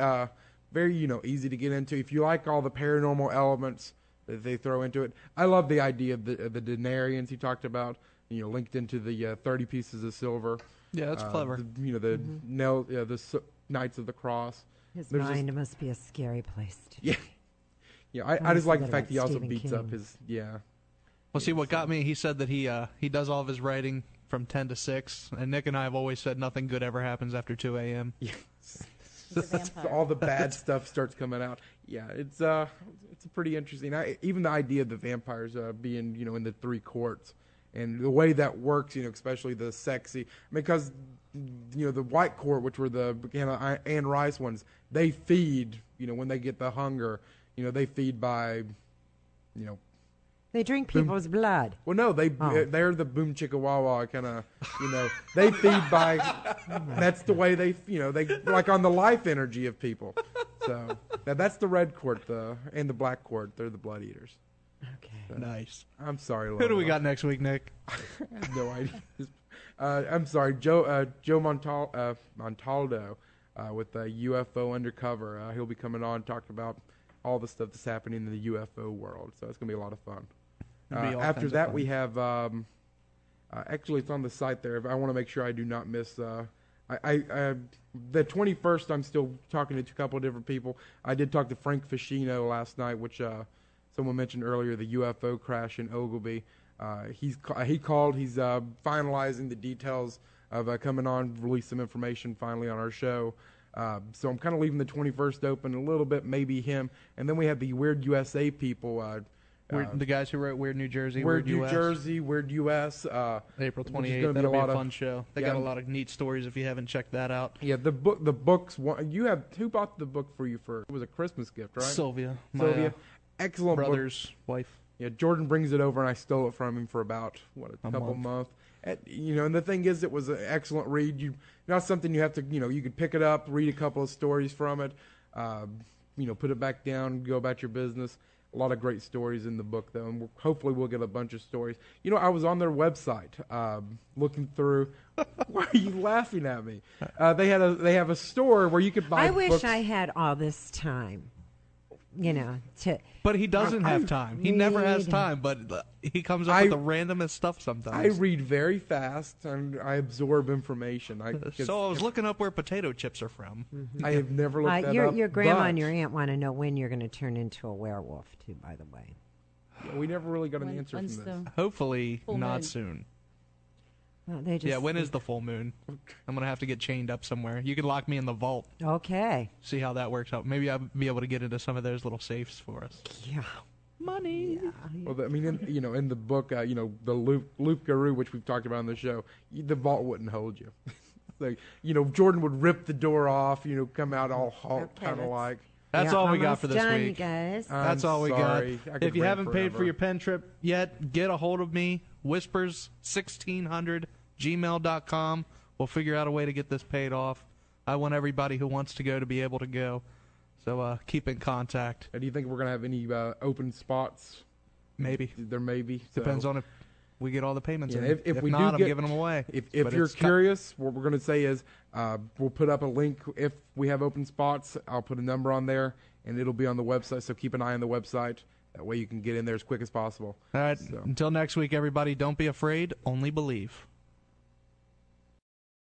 very easy to get into if you like all the paranormal elements that they throw into it. I love the idea of the denarians he talked about. Linked into the 30 pieces of silver. Yeah, that's clever. The Knights of the Cross. His There's mind must be a scary place to Yeah. Yeah, I just like the fact he also beats up his Well, see, what got me, he said that he does all of his writing from 10 to 6, and Nick and I have always said nothing good ever happens after 2 a.m. Yeah. All the bad stuff starts coming out. Yeah, it's pretty interesting. Even the idea of the vampires being in the 3 courts and the way that works, especially the sexy, because the white court, which were the Anne Rice ones, they feed when they get the hunger, they feed by They drink people's blood. Well, no, they're the boom chicka wah kind of, they feed by. That's the way they like on the life energy of people. So that's the red court, and the black court. They're the blood eaters. Okay. So, Nice. I'm sorry, Lola. Who do we got next week, Nick? I have no idea. I'm sorry, Joe Montaldo with UFO Undercover. He'll be coming on talking about all the stuff that's happening in the UFO world. So it's gonna be a lot of fun. After that, we have actually it's on the site there. I want to make sure I do not miss. The 21st, I'm still talking to a couple of different people. I did talk to Frank Ficino last night, which someone mentioned earlier, the UFO crash in Ogilvy. He called. He's finalizing the details of coming on, release some information finally on our show. So I'm kind of leaving the 21st open a little bit, maybe him. And then we have the Weird USA people. The guys who wrote Weird New Jersey, Weird New US. Jersey, Weird US. April 28th. That'll be a fun show. They got a lot of neat stories if you haven't checked that out. Yeah, the books. Who bought the book for you for? It was a Christmas gift, right? Sylvia. Sylvia. Excellent brother's book. wife. Yeah, Jordan brings it over, and I stole it from him for about a couple months. And the thing is, it was an excellent read. Not something you have to, you could pick it up, read a couple of stories from it, put it back down, go about your business. A lot of great stories in the book, though, and hopefully we'll get a bunch of stories. I was on their website looking through. Why are you laughing at me? They have a store where you could buy. I wish books. I had all this time. But he doesn't have time. He never has time, but he comes up with the randomest stuff sometimes. I read very fast, and I absorb information. So I was looking up where potato chips are from. I have never looked that up. Your grandma and your aunt want to know when you're going to turn into a werewolf, too, by the way. Yeah, we never really got an answer from this. Hopefully not soon. Well, they just, yeah, when is the full moon? I'm going to have to get chained up somewhere. You can lock me in the vault. Okay. See how that works out. Maybe I'll be able to get into some of those little safes for us. Yeah. Money. Yeah. Well, in the book, the Loop Guru, which we've talked about on the show, the vault wouldn't hold you. Jordan would rip the door off, come out all halt, kind of like. That's You're all we got almost for this done, week. you guys. That's all we sorry. got. I could If you rant haven't paid forever. for your pen trip yet, get a hold of me. Whispers1600gmail.com. We'll figure out a way to get this paid off. I want everybody who wants to go to be able to go. So keep in contact. And do you think we're going to have any open spots? Maybe. There may be. So. Depends on if we get all the payments in. If we not, do I'm get, giving them away. If But you're it's curious, what we're going to say is we'll put up a link if we have open spots. I'll put a number on there, and it'll be on the website. So keep an eye on the website. That way you can get in there as quick as possible. All right. So. Until next week, everybody, don't be afraid. Only believe.